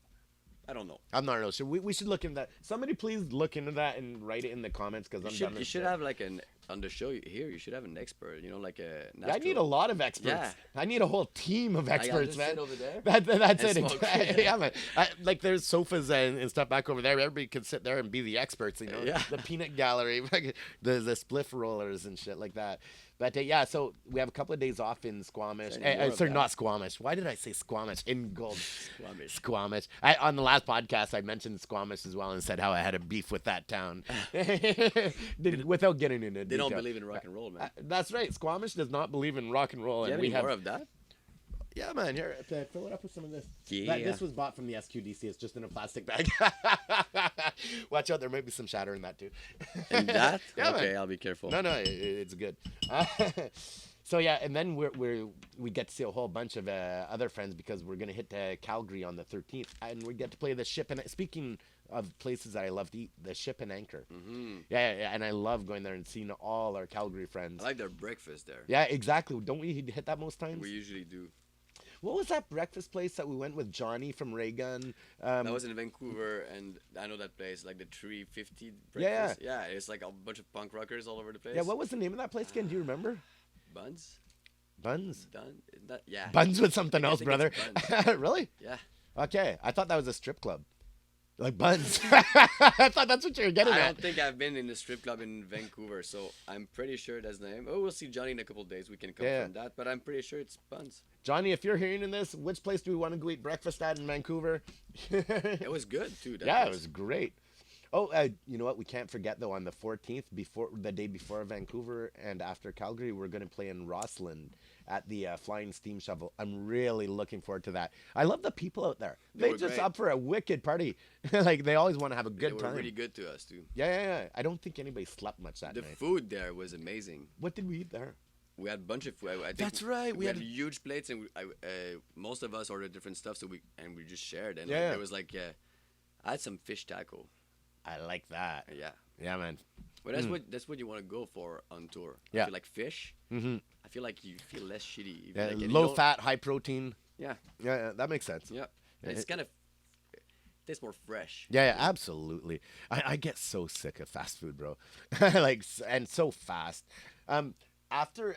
I don't know. I'm not real sure. We should look into that. Somebody please look into that and write it in the comments because I'm done. You should have like on the show here. You should have an expert, you know, like a. I need a lot of experts. Yeah. I need a whole team of experts, just man. sit over there That's and it. smoke. Yeah, man. Like there's sofas and stuff back over there. Everybody can sit there and be the experts. You know, Yeah. the peanut gallery, the spliff rollers and shit like that. But yeah, so we have a couple of days off in Squamish. Say more of Sorry, that. not Squamish. Why did I say Squamish? In Gold. Squamish. Squamish. On the last podcast, I mentioned Squamish as well and said how I had a beef with that town. Without getting into They don't detail. believe in rock and roll, man. That's right. Squamish does not believe in rock and roll, Do you and have we any have more of that? yeah, man. Here, fill it up with some of this. Yeah. This was bought from the SQDC. It's just in a plastic bag. Watch out, there might be some shatter in that too. And that? Yeah, Okay, man. I'll be careful. No, it's good. So yeah, and then we get to see a whole bunch of other friends because we're gonna hit Calgary on the 13th, and we get to play the Ship and Speaking of places that I love to eat, the Ship and Anchor. Hmm. Yeah, and I love going there and seeing all our Calgary friends. I like their breakfast there. Yeah, exactly. Don't we hit that most times? We usually do. What was that breakfast place that we went with Johnny from Ray Gun? That was in Vancouver, and I know that place, like the 350 Yeah. breakfast. Yeah, it's like a bunch of punk rockers all over the place. Yeah, what was the name of that place again? Do you remember? Buns? Buns. Yeah. Buns with something I else, think brother. it's Really? Yeah. Okay, I thought that was a strip club. Like Buns. I thought that's what you were getting I at. don't think I've been in a strip club in Vancouver, so I'm pretty sure that's the name. Oh, we'll see Johnny in a couple of days. We can confirm that, but I'm pretty sure it's Buns. Johnny, if you're hearing this, which place do we want to go eat breakfast at in Vancouver? It was good too. That Yeah, it place. was great. Oh, you know what? We can't forget though. On the 14th, the day before Vancouver and after Calgary, we're going to play in Rossland at the Flying Steam Shovel. I'm really looking forward to that. I love the people out there. They They were just great. up for a wicked party. Like they always want to have a They good were time. really good to us too. Yeah. I don't think anybody slept much that The night. food there was amazing. What did we eat there? We had a bunch of food. I think That's right, We we had had- huge plates, and most of us ordered different stuff. So we just shared. And Yeah. it was like I had some fish taco. I like that. Yeah. Yeah, man. But that's what you want to go for on tour. Yeah. I feel like fish. Mm-hmm. I feel like you feel less shitty. Yeah, Like, and you low don't- fat, high protein. Yeah. Yeah, that makes sense. Yeah. And it's kind of tastes more fresh. Yeah, absolutely. I get so sick of fast food, bro. And so fast. After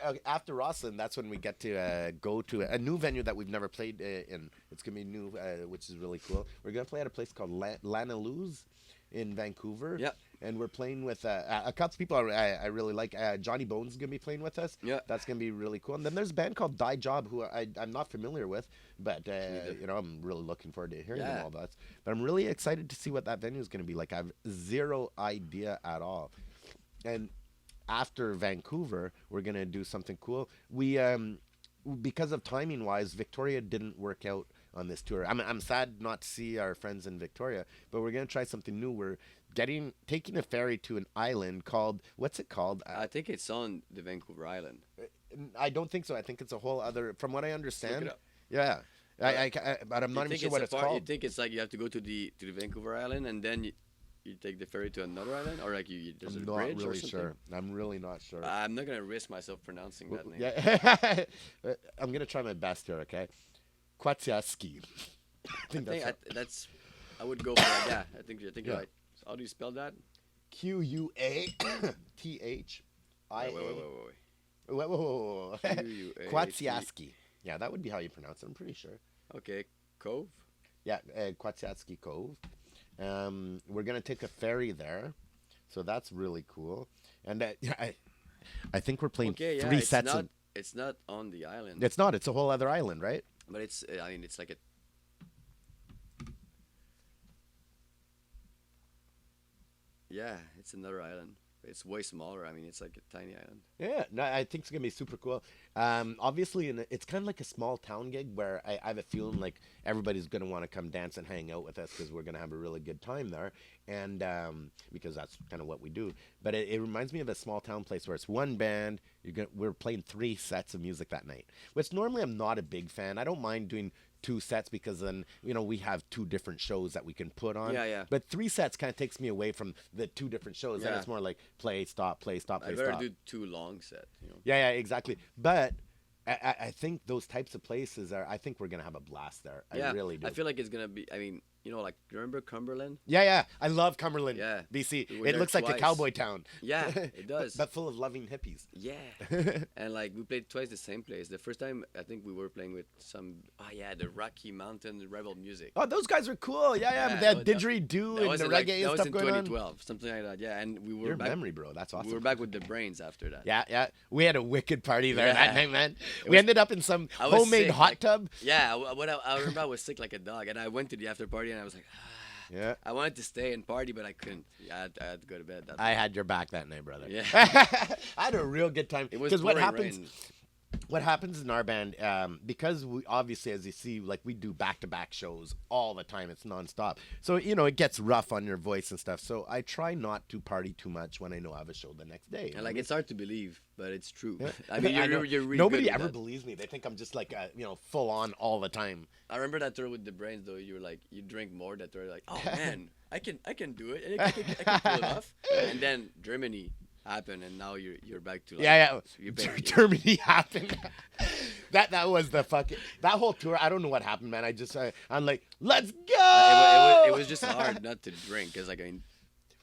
Rosslyn, that's when we get to go to a new venue that we've never played in. It's gonna be new, which is really cool. We're gonna play at a place called Lana Luz in Vancouver. Yeah. And we're playing with a couple of people I really like. Johnny Bones is gonna be playing with us. Yeah. That's gonna be really cool. And then there's a band called Die Job who I'm not familiar with, but I'm really looking forward to hearing them all that. But I'm really excited to see what that venue is gonna be like. I have zero idea at all. And after Vancouver, we're gonna do something cool. We because of timing wise, Victoria didn't work out on this tour. I'm sad not to see our friends in Victoria, but we're gonna try something new. We're taking a ferry to an island called, what's it called? I think it's on the Vancouver Island. I don't think so. I think it's a whole other, from what I understand. Look it up. Yeah. But I'm not even sure what it's You called. think it's like you have to go to the Vancouver Island and then you take the ferry to another island, or like there's a I'm not bridge or really something? sure. I'm really not sure. I'm not gonna risk myself pronouncing that name. Yeah. I'm gonna try my best here. Okay. Kwatsiaski. I think that's I would go for that. Yeah, I think you're Yeah. right. So how do you spell that? Quathia. Wait. Kwatsiaski. Yeah, that would be how you pronounce it. I'm pretty sure. Okay, Cove. Yeah, Kwatsiaski Cove. We're gonna take a ferry there, so that's really cool. And I think we're playing Okay, yeah, three sets. It's not on the island. It's not. It's a whole other island, right? But it's it's like a. Yeah, it's another island. It's way smaller. I mean, it's like a tiny island. Yeah, no, I think it's gonna be super cool. Obviously, it's kind of like a small town gig where I have a feeling like everybody's gonna want to come dance and hang out with us because we're gonna have a really good time there, and because that's kind of what we do. But it reminds me of a small town place where it's one band. We're playing 3 sets of music that night, which normally I'm not a big fan. I don't mind doing 2 sets because then we have 2 different shows that we can put on. Yeah. But 3 sets kind of takes me away from the 2 different shows. And Yeah. it's more like play, stop, play, stop, play, I'd rather stop. do 2 long sets. Yeah, exactly. But I think those types of places I think we're gonna have a blast there. Yeah, I really do. I feel like it's gonna be. I mean, like remember Cumberland? Yeah. I love Cumberland, Yeah. BC. We were It there looks like a twice. cowboy town. Yeah, it does. but full of loving hippies. Yeah, and like we played twice the same place. The first time I think we were playing with the Rocky Mountain Rebel music. Oh, those guys are cool. Yeah. Yeah, But they had that- didgeridoo That and was the in, reggae that and was stuff in going on. 2012, something like that. Yeah, and we were Your back. memory, bro. That's awesome. We were back with the Brains after that. Yeah. We had a wicked party there Yeah. that night, man. It We was- ended up in some I was homemade sick, hot like- tub. Yeah, I remember I was sick like a dog, and I went to the after party, and I was like, Yeah. I wanted to stay and party, but I couldn't. Yeah, I had to go to bed. I had your back that night, brother. Yeah. I had a real good time. It was Because what pouring happens? rain. What happens in our band, because we obviously, as you see, like we do back-to-back shows all the time. It's nonstop. So, it gets rough on your voice and stuff. So I try not to party too much when I know I have a show the next day. And like it's hard to believe, but it's true. Yeah. I mean, I know. you're really Nobody good with ever that. believes me. They think I'm just like, full on all the time. I remember that tour with the Brains though. You were like, you drink more that tour. Like, oh man, I can do it. I can pull it off. And then Germany happened, and now you're back to like, Yeah. you bet- Germany happened. that was the fucking that whole tour. I don't know what happened, man. I'm like, let's go. It was just hard not to drink, cause like I mean,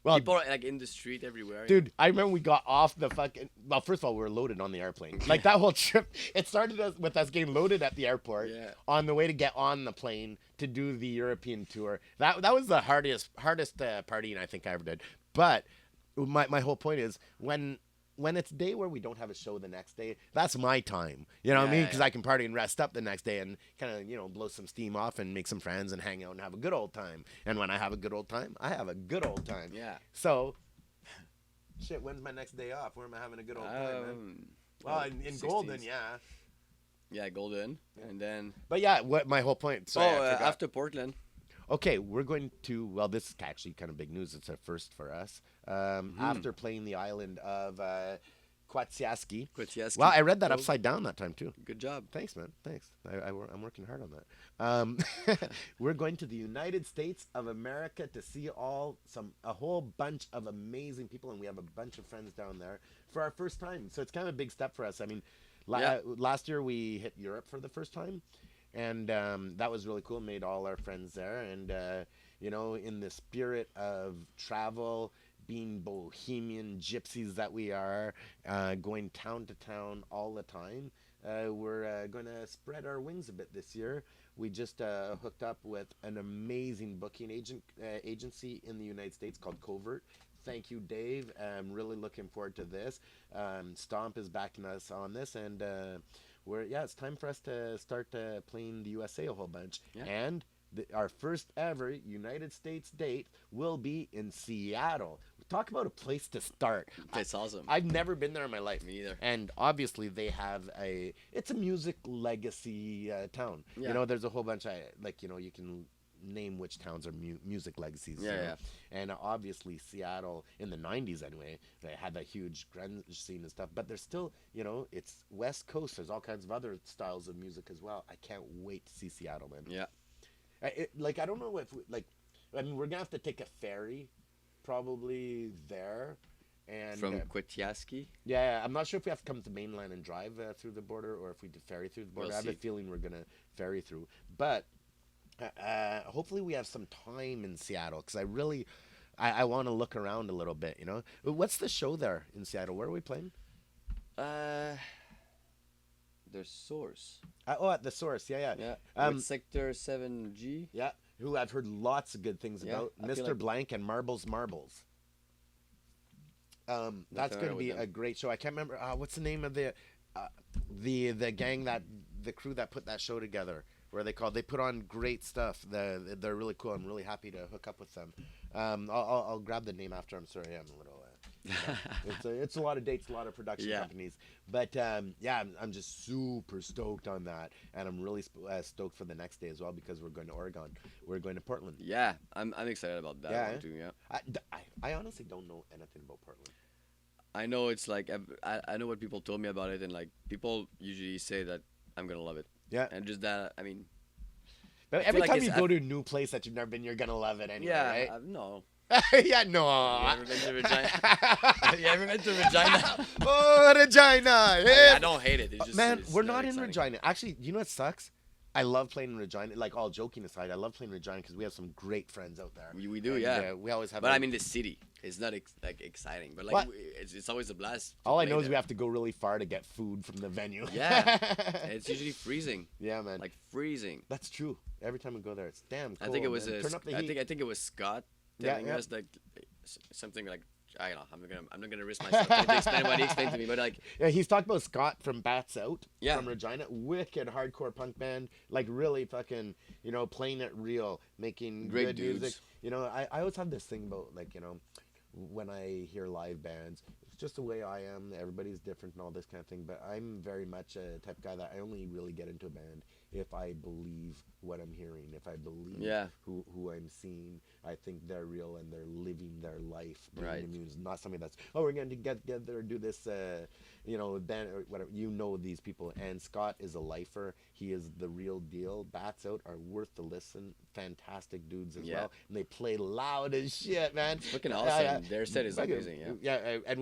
Well, people are like in the street everywhere. dude, I remember we got off the fucking. Well, first of all, we were loaded on the airplane. Like that whole trip, it started with us getting loaded at the airport. Yeah. On the way to get on the plane to do the European tour. That was the hardest partying I think I ever did. But my whole point is when it's a day where we don't have a show the next day, that's my time. You know what I mean? Yeah, Because I can party and rest up the next day and kind of, blow some steam off and make some friends and hang out and have a good old time. And when I have a good old time, I have a good old time. Yeah. So, shit, when's my next day off? Where am I having a good old time, man? Well, in 60s. Golden, yeah. Yeah, Golden, and then But yeah, what my whole point. Sorry, I forgot. after Portland. Okay, we're going to. Well, this is actually kind of big news. It's a first for us. After playing the island of Kwatsiaski. Kwiatkowski. Wow, I read that Oh, upside down that time too. good job. Thanks, man. Thanks. I'm working hard on that. We're going to the United States of America to see a whole bunch of amazing people, and we have a bunch of friends down there for our first time. So it's kind of a big step for us. I mean, Yeah. last year we hit Europe for the first time, and that was really cool. Made all our friends there, and in the spirit of travel, being bohemian gypsies that we are, going town to town all the time. We're going to spread our wings a bit this year. We just hooked up with an amazing booking agency in the United States called Covert. Thank you, Dave. I'm really looking forward to this. Stomp is backing us on this, and it's time for us to start playing the USA a whole bunch. Yeah. And our first ever United States date will be in Seattle. Talk about a place to start. It's awesome. I've never been there in my life. Me either. And obviously they have it's a music legacy town. Yeah. There's a whole bunch of, you can name which towns are music legacies. Yeah. And obviously Seattle in the 90s anyway, they had that huge grunge scene and stuff, but there's still, it's West Coast. There's all kinds of other styles of music as well. I can't wait to see Seattle, man. Yeah. I don't know if we're gonna have to take a ferry probably there, and From Kwiatkowski. yeah, I'm not sure if we have to come to mainland and drive through the border, or if we ferry through the border. We'll I have a see. feeling we're gonna ferry through, but hopefully we have some time in Seattle, because I want to look around a little bit. What's the show there in Seattle? Where are we playing? There's Source. At the Source. Yeah. Yeah. With Sector 7G. Yeah, who I've heard lots of good things Yeah, about. I feel Mr. like- Blank and Marbles. That's familiar going to with be them. a great show. I can't remember what's the name of the gang, the crew that put that show together. Where they put on great stuff. They're really cool. I'm really happy to hook up with them. I'll grab the name after. I'm sorry, I'm a little. It's a lot of dates, a lot of production Yeah. companies, but I'm just super stoked on that, and I'm really stoked for the next day as well, because we're going to Oregon. We're going to Portland. Yeah, I'm excited about that Yeah, one too. Yeah. I honestly don't know anything about Portland. I know it's like I know what people told me about it, and like people usually say that I'm gonna love it. Yeah. And just that, I mean, But feel every like time it's- you go to a new place that you've never been, you're gonna love it anyway, yeah, right? no. Yeah, no. You ever been to Regina? You ever been to Regina? Oh, Regina! I don't hate it. It's just, Man, it's we're very not in exciting. Regina. Actually, you know what sucks? I love playing in Regina. Like, all joking aside, I love playing in Regina because we have some great friends out there. We do, And, yeah. we always have. But I mean, the city is not like exciting, but like What? it's always a blast. to all I play know is there. we have to go really far to get food from the venue. Yeah, it's usually freezing, Yeah, man. like freezing. That's true. Every time we go there, it's damn cool. I think it was man. Turn up the heat. I think it was Scott Yeah, telling yeah. us like something like I don't know. I'm not gonna risk myself. Anybody explain to me, but like Yeah, he's talked about Scott from Bats Out, Yeah. from Regina. Wicked hardcore punk band, like really fucking, playing it real, making Great good dudes. music. I always have this thing about, like, when I hear live bands, it's just the way I am. Everybody's different and all this kind of thing, but I'm very much a type of guy that I only really get into a band if I believe what I'm hearing, if I believe Yeah. who I'm seeing. I think they're real and they're living their life. Right. The music, not something that's, we're going to get together and do this, band or whatever. These people. And Scott is a lifer. He is the real deal. Bats Out are worth the listen. Fantastic dudes as Yeah. well. And they play loud as shit, man. fucking awesome. Their set is amazing. Yeah. Yeah, and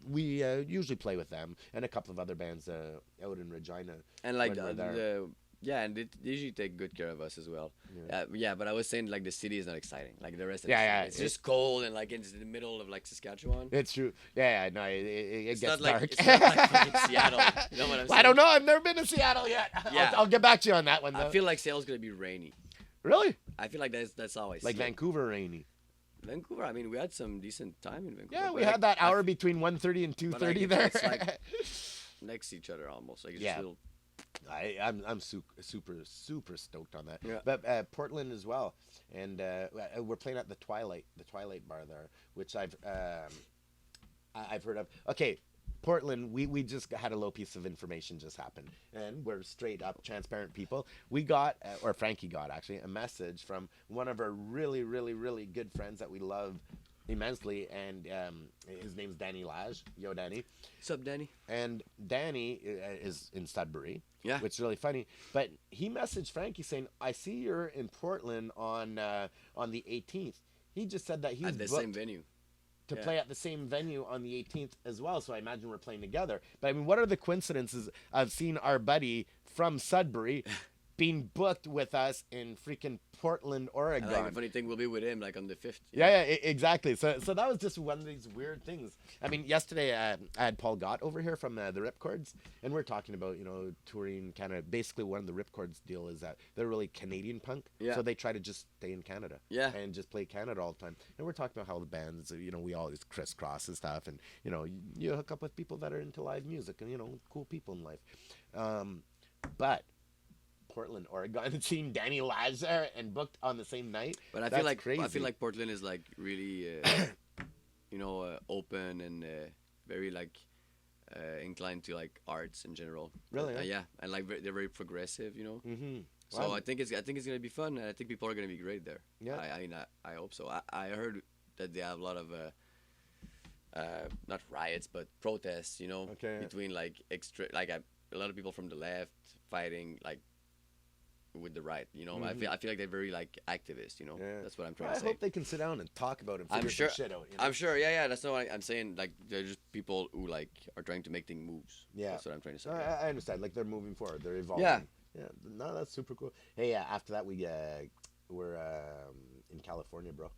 we usually play with them and a couple of other bands out in Regina. And like when we're there. and they usually take good care of us as well. Yeah. But I was saying like the city is not exciting. Like the rest of Yeah, it's just cold and like it's in the middle of like Saskatchewan. It's true. Yeah, no, it It's gets not like dark. it's not like fucking Seattle. You know what I'm saying? I don't know. I've never been to Seattle yet. Yeah. I'll get back to you on that one, though. I feel like Seattle's gonna be rainy. Really? I feel like that's always Like Vancouver rainy. Vancouver. I mean, we had some decent time in Vancouver. Yeah, but we like, had that hour between 1:30 and 2:30 there. it's like next to each other almost. Like it's Yeah. just little. I'm super stoked on that. Yeah. But Portland as well, and we're playing at the Twilight bar there, which I've heard of. Okay, Portland, we just had a little piece of information just happen, and we're straight up transparent people. We got, or Frankie got actually, a message from one of our really good friends that we love immensely, and his name's Danny Lage. Yo, Danny. What's up, Danny? And Danny is in Sudbury, Yeah. which is really funny. But he messaged Frankie saying, "I see you're in Portland on the 18th." He just said that he's At the booked same venue. to Yeah. play at the same venue on the 18th as well. So I imagine we're playing together. But I mean, what are the coincidences of seeing our buddy from Sudbury being booked with us in freaking Portland, Oregon? And like, the funny thing will be with him, like on the 5th. Yeah, exactly. So that was just one of these weird things. I mean, yesterday I had Paul Gott over here from the Ripcords, and we're talking about, touring Canada. Basically, one of the Ripcords deal is that they're really Canadian punk, Yeah. so they try to just stay in Canada, Yeah. and just play Canada all the time. And we're talking about how the bands, we always crisscross and stuff, and you hook up with people that are into live music, and cool people in life. But Portland, Oregon, and seeing Danny Lage there and booked on the same night. But I that's feel like crazy. I feel like Portland is like really, open and very like inclined to like arts in general. Really, huh? Yeah, and like they're very progressive. Mm-hmm. So Wow. I think it's gonna be fun, and I think people are gonna be great there. Yeah. I hope so. I heard that they have a lot of not riots but protests. Okay. Between like a lot of people from the left fighting like with the right. I feel like they're very like activists. Yeah. That's what I'm trying I to say. hope they can sit down and talk about it and I'm figure sure. some shit out. I'm sure. Yeah. That's not what I'm saying. Like they're just people who like are trying to make things moves. Yeah. That's what I'm trying to say. I understand. Like they're moving forward. They're evolving. Yeah. Yeah. No, that's super cool. Hey, after that we're in California, bro.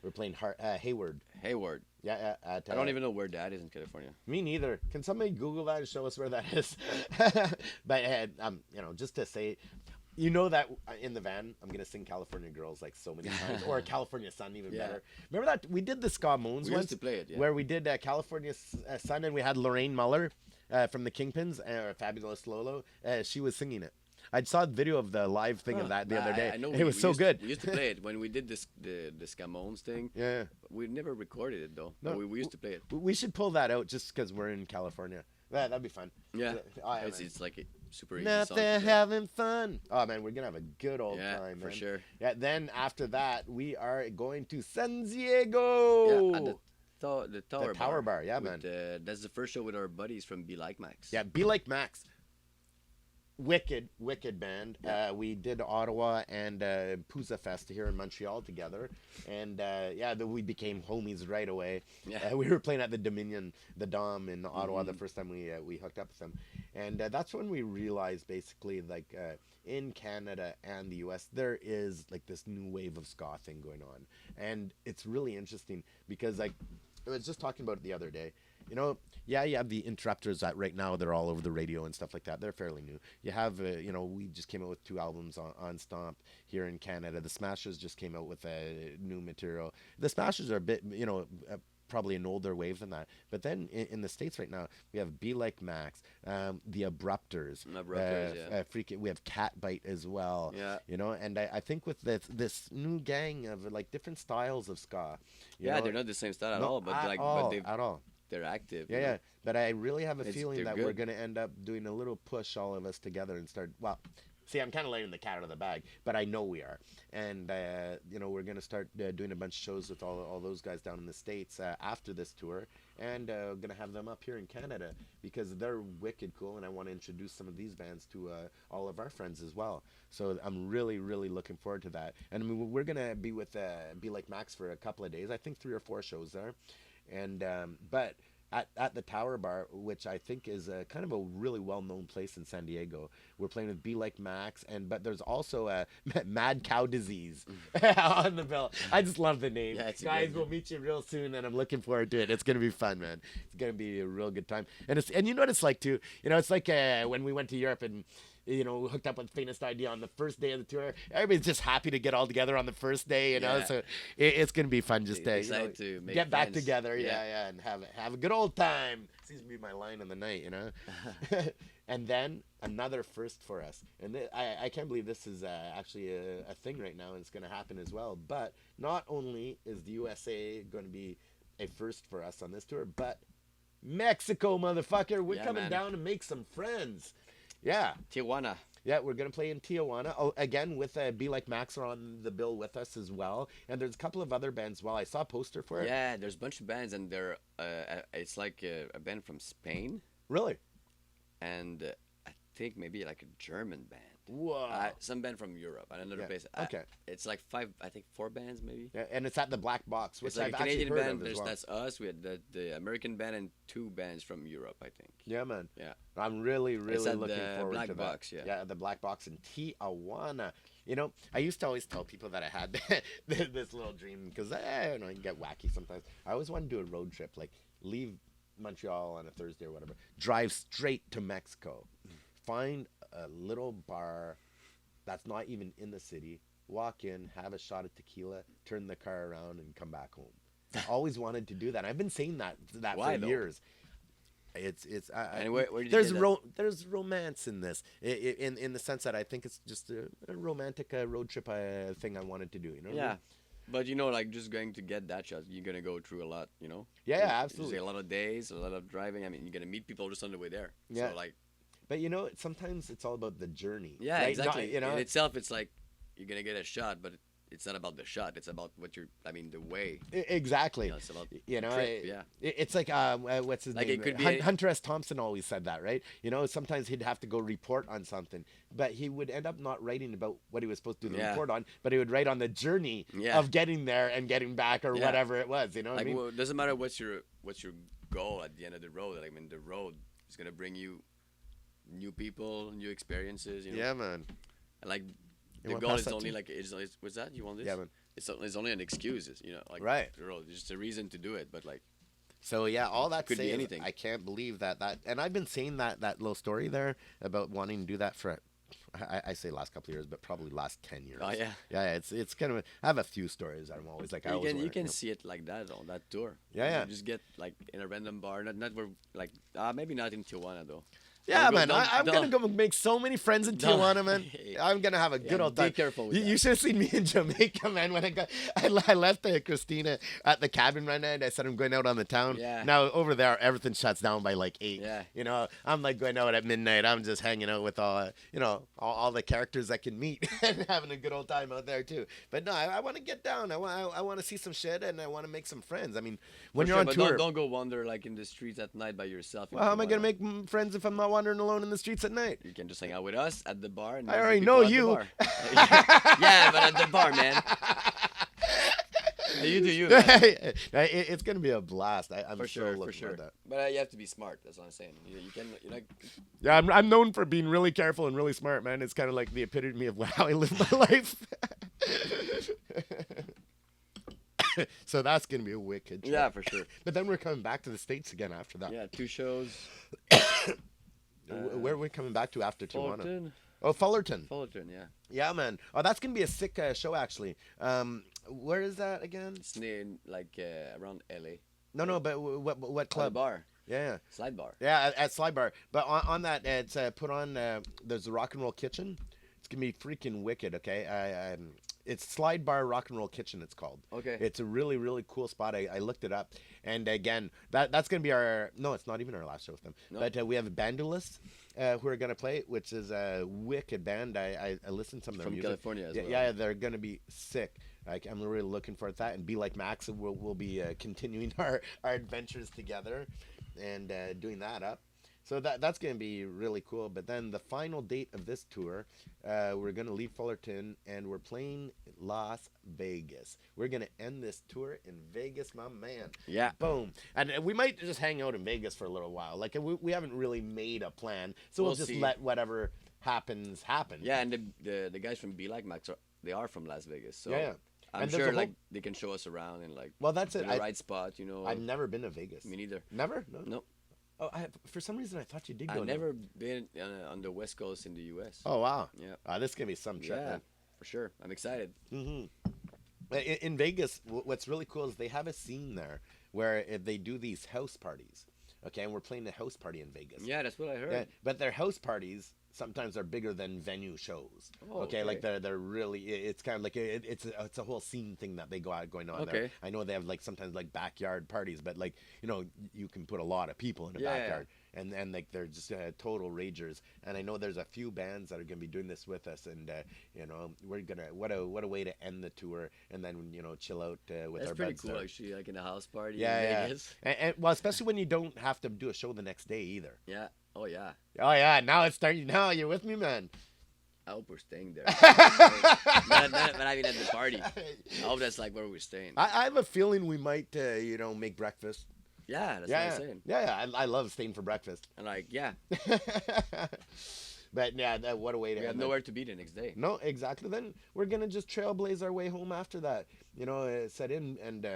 We're playing Hayward. Hayward. Yeah. I don't even know where that is in California. Me neither. Can somebody Google that and show us where that is? But just to say, that in the van, I'm gonna sing California Girls like so many times, or California Sun even Yeah. better. Remember that we did the Ska Moans We once, used to play it. Yeah. where we did California Sun, and we had Lorraine Muller from the Kingpins, Fabulous Lolo. She was singing it. I saw a video of the live thing of that the other day. I know It was so good. We used to play it when we did the Scamones thing. Yeah. We never recorded it though. No. But we used to play it. We should pull that out just because we're in California. That'd be fun. Yeah. Oh, man. It's like a super easy Not song. to there play. having fun. Oh man, we're gonna have a good old Yeah, time, for man. sure. Yeah. Then after that, we are going to San Diego. Yeah, at the Tower Tower Bar, yeah, with, man. that's the first show with our buddies from Be Like Max. Yeah, Be Like Max. Wicked band. Yeah. We did Ottawa and Pousa Fest here in Montreal together, and we became homies right away. Yeah. We were playing at the Dominion, the Dom in Ottawa the first time we hooked up with them, and that's when we realized basically like in Canada and the U.S. there is like this new wave of ska thing going on, and it's really interesting because like I was just talking about it the other day. You have the Interrupters that right now they're all over the radio and stuff like that. They're fairly new. You have, we just came out with 2 albums on Stomp here in Canada. The Smashers just came out with new material. The Smashers are a bit, probably an older wave than that. But then in the States right now, we have Be Like Max, the Abrupters. Yeah. We have Catbite as well. Yeah. And I think with this new gang of like different styles of ska. They're not the same style at all, but at all. They're active. Yeah. But I really have a feeling they're that good. we're going to end up doing a little push, all of us together, and start. Well, see, I'm kind of letting the cat out of the bag, but I know we are. And, we're going to start doing a bunch of shows with all those guys down in the States after this tour. And going to have them up here in Canada because they're wicked cool. And I want to introduce some of these bands to all of our friends as well. So I'm really, really looking forward to that. And I mean, we're going to be with Be Like Max for a couple of days. I think 3 or 4 shows there. And but at the Tower Bar, which I think is kind of a really well-known place in San Diego, we're playing with Be Like Max, but there's also Mad Cow Disease on the bill. I just love the name. Yeah, Guys, we'll meet you real soon, and I'm looking forward to it. It's gonna be fun, man. It's gonna be a real good time. And you know what it's like too. It's like when we went to Europe and. Hooked up with Faintest Idea on the first day of the tour. Everybody's just happy to get all together on the first day, Yeah. So it's gonna be fun just to Excited to make get back friends. together, Yeah. and have a good old time. Seems to be my line of the night, And then another first for us, and I can't believe this is actually a thing right now, and it's gonna happen as well. But not only is the USA going to be a first for us on this tour, but Mexico, motherfucker, we're coming man. down to make some friends. Yeah. Tijuana. Yeah, we're gonna play in Tijuana. Oh, again with Be Like Max are on the bill with us as well, and there's a couple of other bands. Well, I saw a poster for it. Yeah, there's a bunch of bands, and they're it's like a band from Spain, Really? and I think maybe like a German band. Whoa. Some band from Europe, and another Yeah, place. okay. It's like I think four bands maybe. Yeah, and it's at the Black Box, which It's like I've a actually Canadian heard band. of as well. That's us. We had the American band and two bands from Europe, I think. Yeah, man. Yeah. I'm really, It's really at looking the forward Black to Box, that. yeah. The Black Box in Tijuana. You know, I used to always tell people that I had this little dream because you know, I can get wacky sometimes. I always want to do a road trip, like leave Montreal on a Thursday or whatever, drive straight to Mexico, find a little bar that's not even in the city, walk in, have a shot of tequila, turn the car around, and come back home. I always wanted to do that. I've been saying that Why, for though? years. And where did you there's get that? there's romance in this, in the sense that I think it's just a romantic road trip thing I wanted to do. You know? What I Yeah. mean? But you know, like just going to get that shot, you're gonna go through a lot, you know. Yeah, There's absolutely. a lot of days, a lot of driving. I mean, you're gonna meet people just on the way there. Yeah. So like, But you know, sometimes it's all about the journey. yeah, right? exactly. Not, you know, In itself, it's like you're gonna get a shot, but it's not about the shot. It's about what you're. I mean, the way. Exactly. You know, it's about You know, trip, yeah. it's like what's his Like, name? it could be Hunter S. Thompson always said that, right? You know, sometimes he'd have to go report on something, but he would end up not writing about what he was supposed to do the Yeah. report on, but he would write on the journey Yeah. of getting there and getting back or Yeah. whatever it was. You know what Like, I mean? well, it doesn't matter what's your goal at the end of the road. I mean, the road is gonna bring you new people, new experiences. You know? Yeah, man. And like the wanna goal pass is that only too? like what's that? You want this? Yeah, man. It's only an excuse, you know, like Right. the road. It's just a reason to do it, but like So yeah, all that Could be say is anything. I can't believe that, and I've been saying that little story there about wanting to do that for. I say last couple of years, but probably last 10 years. oh yeah, Yeah, it's kind of. I have a few stories. I'm always like, I you always can wanna, you can know. see it like that on that tour. Yeah. You just get like in a random bar, not where like maybe not in Tijuana though. Yeah, Don't go- man. don't- I'm gonna don't- go make so many friends in Don't- Tijuana, man. I'm gonna have a good Yeah, old be time. careful with You that. should have seen me in Jamaica, man. When I left Christina at the cabin right now, and I said I'm going out on the town. Yeah. Now over there, everything shuts down by like 8. Yeah. You know, I'm like going out at midnight. I'm just hanging out with all the characters I can meet and having a good old time out there too. But no, I want to get down. I want to see some shit, and I want to make some friends. I mean, when For you're sure, on but tour. don't go wander like in the streets at night by yourself. in Well, how am I gonna Tijuana. make friends if I'm not wandering alone in the streets at night? You can just hang out with us at the bar. And I meet the already people know at the you. bar. Yeah, but at the bar, man. You do you, man. It's gonna be a blast. I'm For so sure, looking for sure. forward to that. But you have to be smart. That's what I'm saying. You can, you're like, Yeah, I'm known for being really careful and really smart, man. It's kind of like the epitome of how I live my life. So that's gonna be a wicked trip. yeah, for sure. But then we're coming back to the States again after that. Yeah, 2 shows. Where are we coming back to after Tijuana? Fullerton. Oh, Fullerton. Fullerton, yeah. Yeah, man. Oh, that's gonna be a sick show, actually. Where is that again? It's near like around LA. No, but what Club club? bar, Yeah. slide bar. Yeah, at Slide Bar. But on that, it's put on. There's a Rock and Roll Kitchen. It's gonna be freaking wicked. Okay, it's Slide Bar Rock and Roll Kitchen. It's called. Okay. It's a really really cool spot. I looked it up, and again, that's gonna be our. No, it's not even our last show with them. No. But we have Bandulas who are gonna play, which is a wicked band. I listened to some of their From music. California as yeah, well. Yeah, they're gonna be sick. I'm really looking forward to that, and Be Like Max. We'll be continuing our adventures together, and doing that up. So that's going to be really cool. But then the final date of this tour, we're going to leave Fullerton, and we're playing Las Vegas. We're going to end this tour in Vegas, my man. Yeah. Boom. And we might just hang out in Vegas for a little while. Like, we haven't really made a plan, so we'll We'll just see. let whatever happens happen. Yeah, and the guys from Be Like Max they are from Las Vegas, so Yeah. I'm And there's sure a like whole- they can show us around and like Well, that's it. the right spot, you know. I've never been to Vegas. Me neither. Never? No. No, Oh, for some reason I thought you did go. I've there. never been on the West Coast in the U.S. Oh wow. Yeah. This is gonna be some trip. Yeah, for sure. I'm excited. In Vegas, what's really cool is they have a scene there where they do these house parties. Okay, and we're playing a house party in Vegas. Yeah, that's what I heard. Yeah, but their house parties sometimes are bigger than venue shows. Oh, okay, like okay. they're really. It's kind of like it's a whole scene thing that they going on there. Okay. I know they have like sometimes like backyard parties, but like you can put a lot of people in a Yeah, backyard. and like they're just total ragers. And I know there's a few bands that are gonna be doing this with us, and we're gonna what a way to end the tour, and then chill out with That's our pretty buds cool, there. actually, like in a house party Yeah, in yeah, Vegas. and well, especially when you don't have to do a show the next day either. Yeah. Oh yeah. Oh yeah, now it's starting. Now you're with me, man. I hope we're staying there. But I mean at the party. I hope that's like where we're staying. I have a feeling we might, make breakfast. Yeah, that's Yeah, what yeah, I'm saying. I love staying for breakfast. And like, yeah, But yeah, what a way to we have end it. nowhere to be the next day. No, exactly. Then we're gonna just trailblaze our way home after that. Set in, and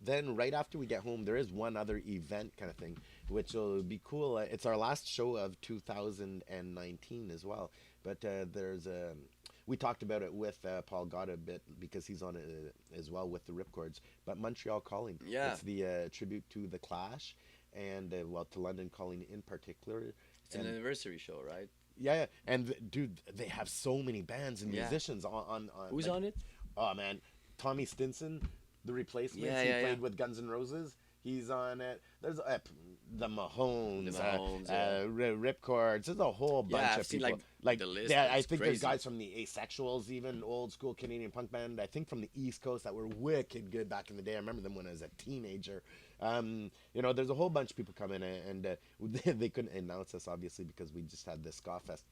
then right after we get home, there is one other event kind of thing, which will be cool. It's our last show of 2019 as well. But we talked about it with Paul Gott a bit because he's on it as well with the Ripcords. But Montreal Calling, Yeah. it's the tribute to the Clash, and to London Calling in particular. It's an anniversary show, right? Yeah, and dude, they have so many bands and Yeah. musicians on. Who's like, on it? Oh man, Tommy Stinson, the Replacements. Yeah, He yeah, played yeah. with Guns N' Roses. He's on it. There's the Mahones, The Mahones, yeah. Ripcords. There's a whole bunch Yeah, I've of seen, people. like, the list. Yeah, I It's think there's crazy. guys from the Asexuals, even old school Canadian punk band. I think from the East Coast that were wicked good back in the day. I remember them when I was a teenager. There's a whole bunch of people coming, and they couldn't announce us obviously because we just had the Ska Fest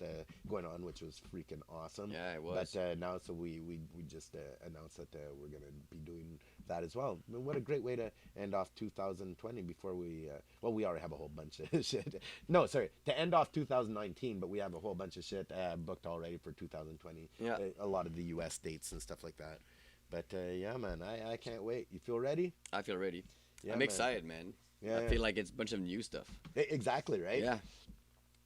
going on, which was freaking awesome. Yeah, it was. But now, so we just announced that we're gonna be doing that as well. I mean, what a great way to end off 2020 before we we already have a whole bunch of shit. No, sorry, to end off 2019, but we have a whole bunch of shit booked already for 2020. Yeah. A lot of the US dates and stuff like that. But yeah, man, I can't wait. You feel ready? I feel ready. Yeah, I'm man. excited, man. Yeah, I yeah. feel like it's a bunch of new stuff. Exactly, right? Yeah.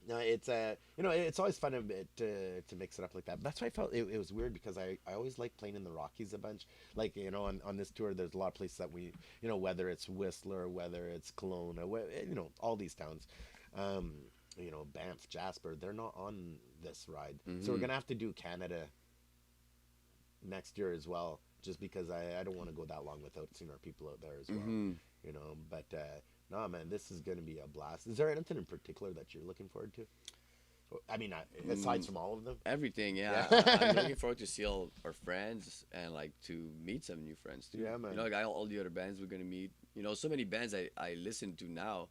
No, it's it's always fun a bit to mix it up like that. That's why I felt it was weird because I always like playing in the Rockies a bunch. Like on this tour, there's a lot of places that we whether it's Whistler, whether it's Kelowna, all these towns, Banff, Jasper, they're not on this ride, so we're gonna have to do Canada next year as well. Just because I don't want to go that long without seeing our people out there as well, But no, man, this is gonna be a blast. Is there anything in particular that you're looking forward to? I mean, aside from all of them. Everything, yeah. I'm looking forward to see all our friends and like to meet some new friends too. Yeah, man. Like all the other bands we're gonna meet. So many bands I listen to now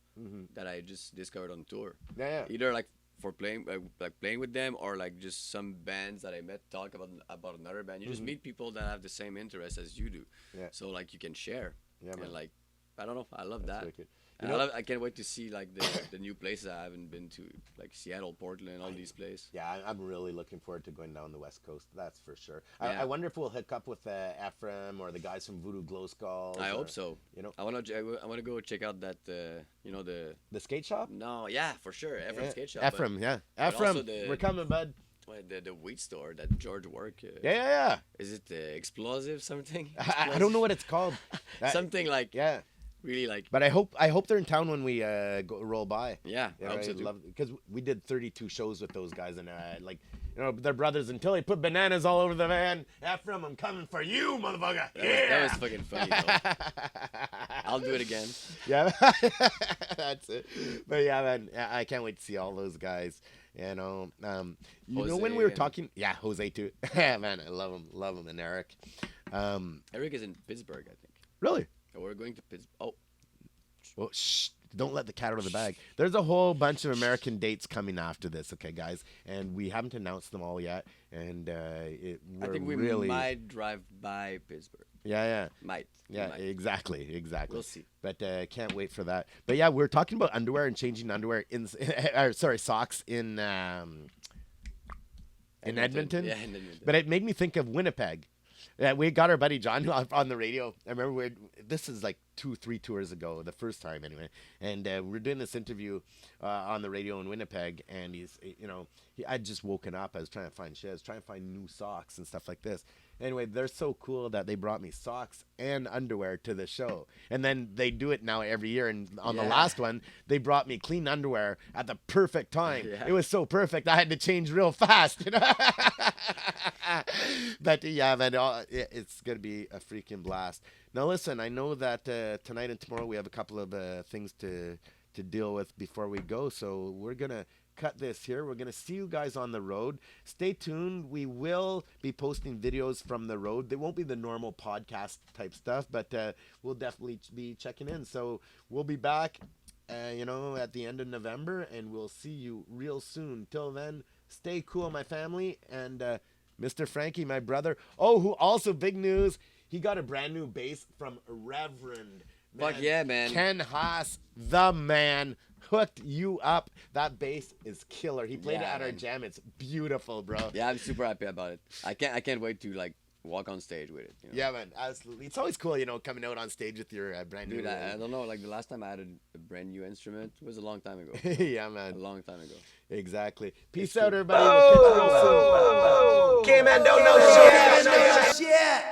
that I just discovered on tour. Yeah. Either like for playing playing with them or like just some bands that I met talk about another band. You just meet people that have the same interests as you do. Yeah. So like you can share. Yeah, man. And like I don't know, I love That's that. wicked. And I can't wait to see like the new places I haven't been to, like Seattle, Portland, all these places. Yeah, I'm really looking forward to going down the West Coast. That's for sure. Yeah. I wonder if we'll hook up with Ephraim or the guys from Voodoo Glow Skulls. I hope so. I wanna go check out that the skate shop. No, yeah, for sure. Ephraim Yeah. skate shop. Ephraim, yeah. but Ephraim, also we're coming, bud. The weed store that George worked. Yeah. Is it explosive something? I don't know what it's called. Something like Yeah, really like. but I hope they're in town when we roll by. Yeah, I hope so I'd too. love because we did 32 shows with those guys, and they're brothers until they put bananas all over the van. Ephraim, I'm coming for you, motherfucker. That was fucking funny though. I'll do it again. Yeah, that's it. But yeah, man, I can't wait to see all those guys. When we were and- talking, yeah, Jose too. Yeah, man, I love him, and Eric. Eric is in Pittsburgh, I think. Really? We're going to Pittsburgh. Oh, Well, shh, don't let the cat out of the bag. There's a whole bunch of American dates coming after this, okay, guys? And we haven't announced them all yet. And I we're think we really... might drive by Pittsburgh. Yeah. Might. Yeah, Might. exactly. We'll see. But can't wait for that. But yeah, we're talking about underwear and changing underwear socks in Edmonton. Yeah, in Edmonton. But it made me think of Winnipeg. Yeah, we got our buddy John on the radio. I remember this is like 2-3 tours ago, the first time anyway. And we're doing this interview on the radio in Winnipeg, and I'd just woken up. I was trying to find shit. I was trying to find new socks and stuff like this. Anyway, they're so cool that they brought me socks and underwear to the show. And then they do it now every year. And on the last one, they brought me clean underwear at the perfect time. Yeah. It was so perfect, I had to change real fast. But yeah, man, it's going to be a freaking blast. Now, listen, I know that tonight and tomorrow we have a couple of things to to deal with before we go. So we're gonna cut this here. We're gonna see you guys on the road. Stay tuned. We will be posting videos from the road. They won't be the normal podcast type stuff, but we'll definitely be checking in. So we'll be back, at the end of November, and we'll see you real soon. Till then, stay cool, my family, and Mr. Frankie, my brother. Oh, who also big news. He got a brand new bass from Reverend. Fuck yeah, man. Ken Haas, the man, hooked you up. That bass is killer. He played it at our jam. It's beautiful, bro. Yeah, I'm super happy about it. I can't wait to like walk on stage with it. Yeah, man, absolutely. It's always cool, coming out on stage with your brand new. Dude, I don't know. Like the last time I had a brand new instrument was a long time ago. Yeah, man. A long time ago. Exactly. Peace out, everybody. We'll catch you real soon. K-Man don't know shit.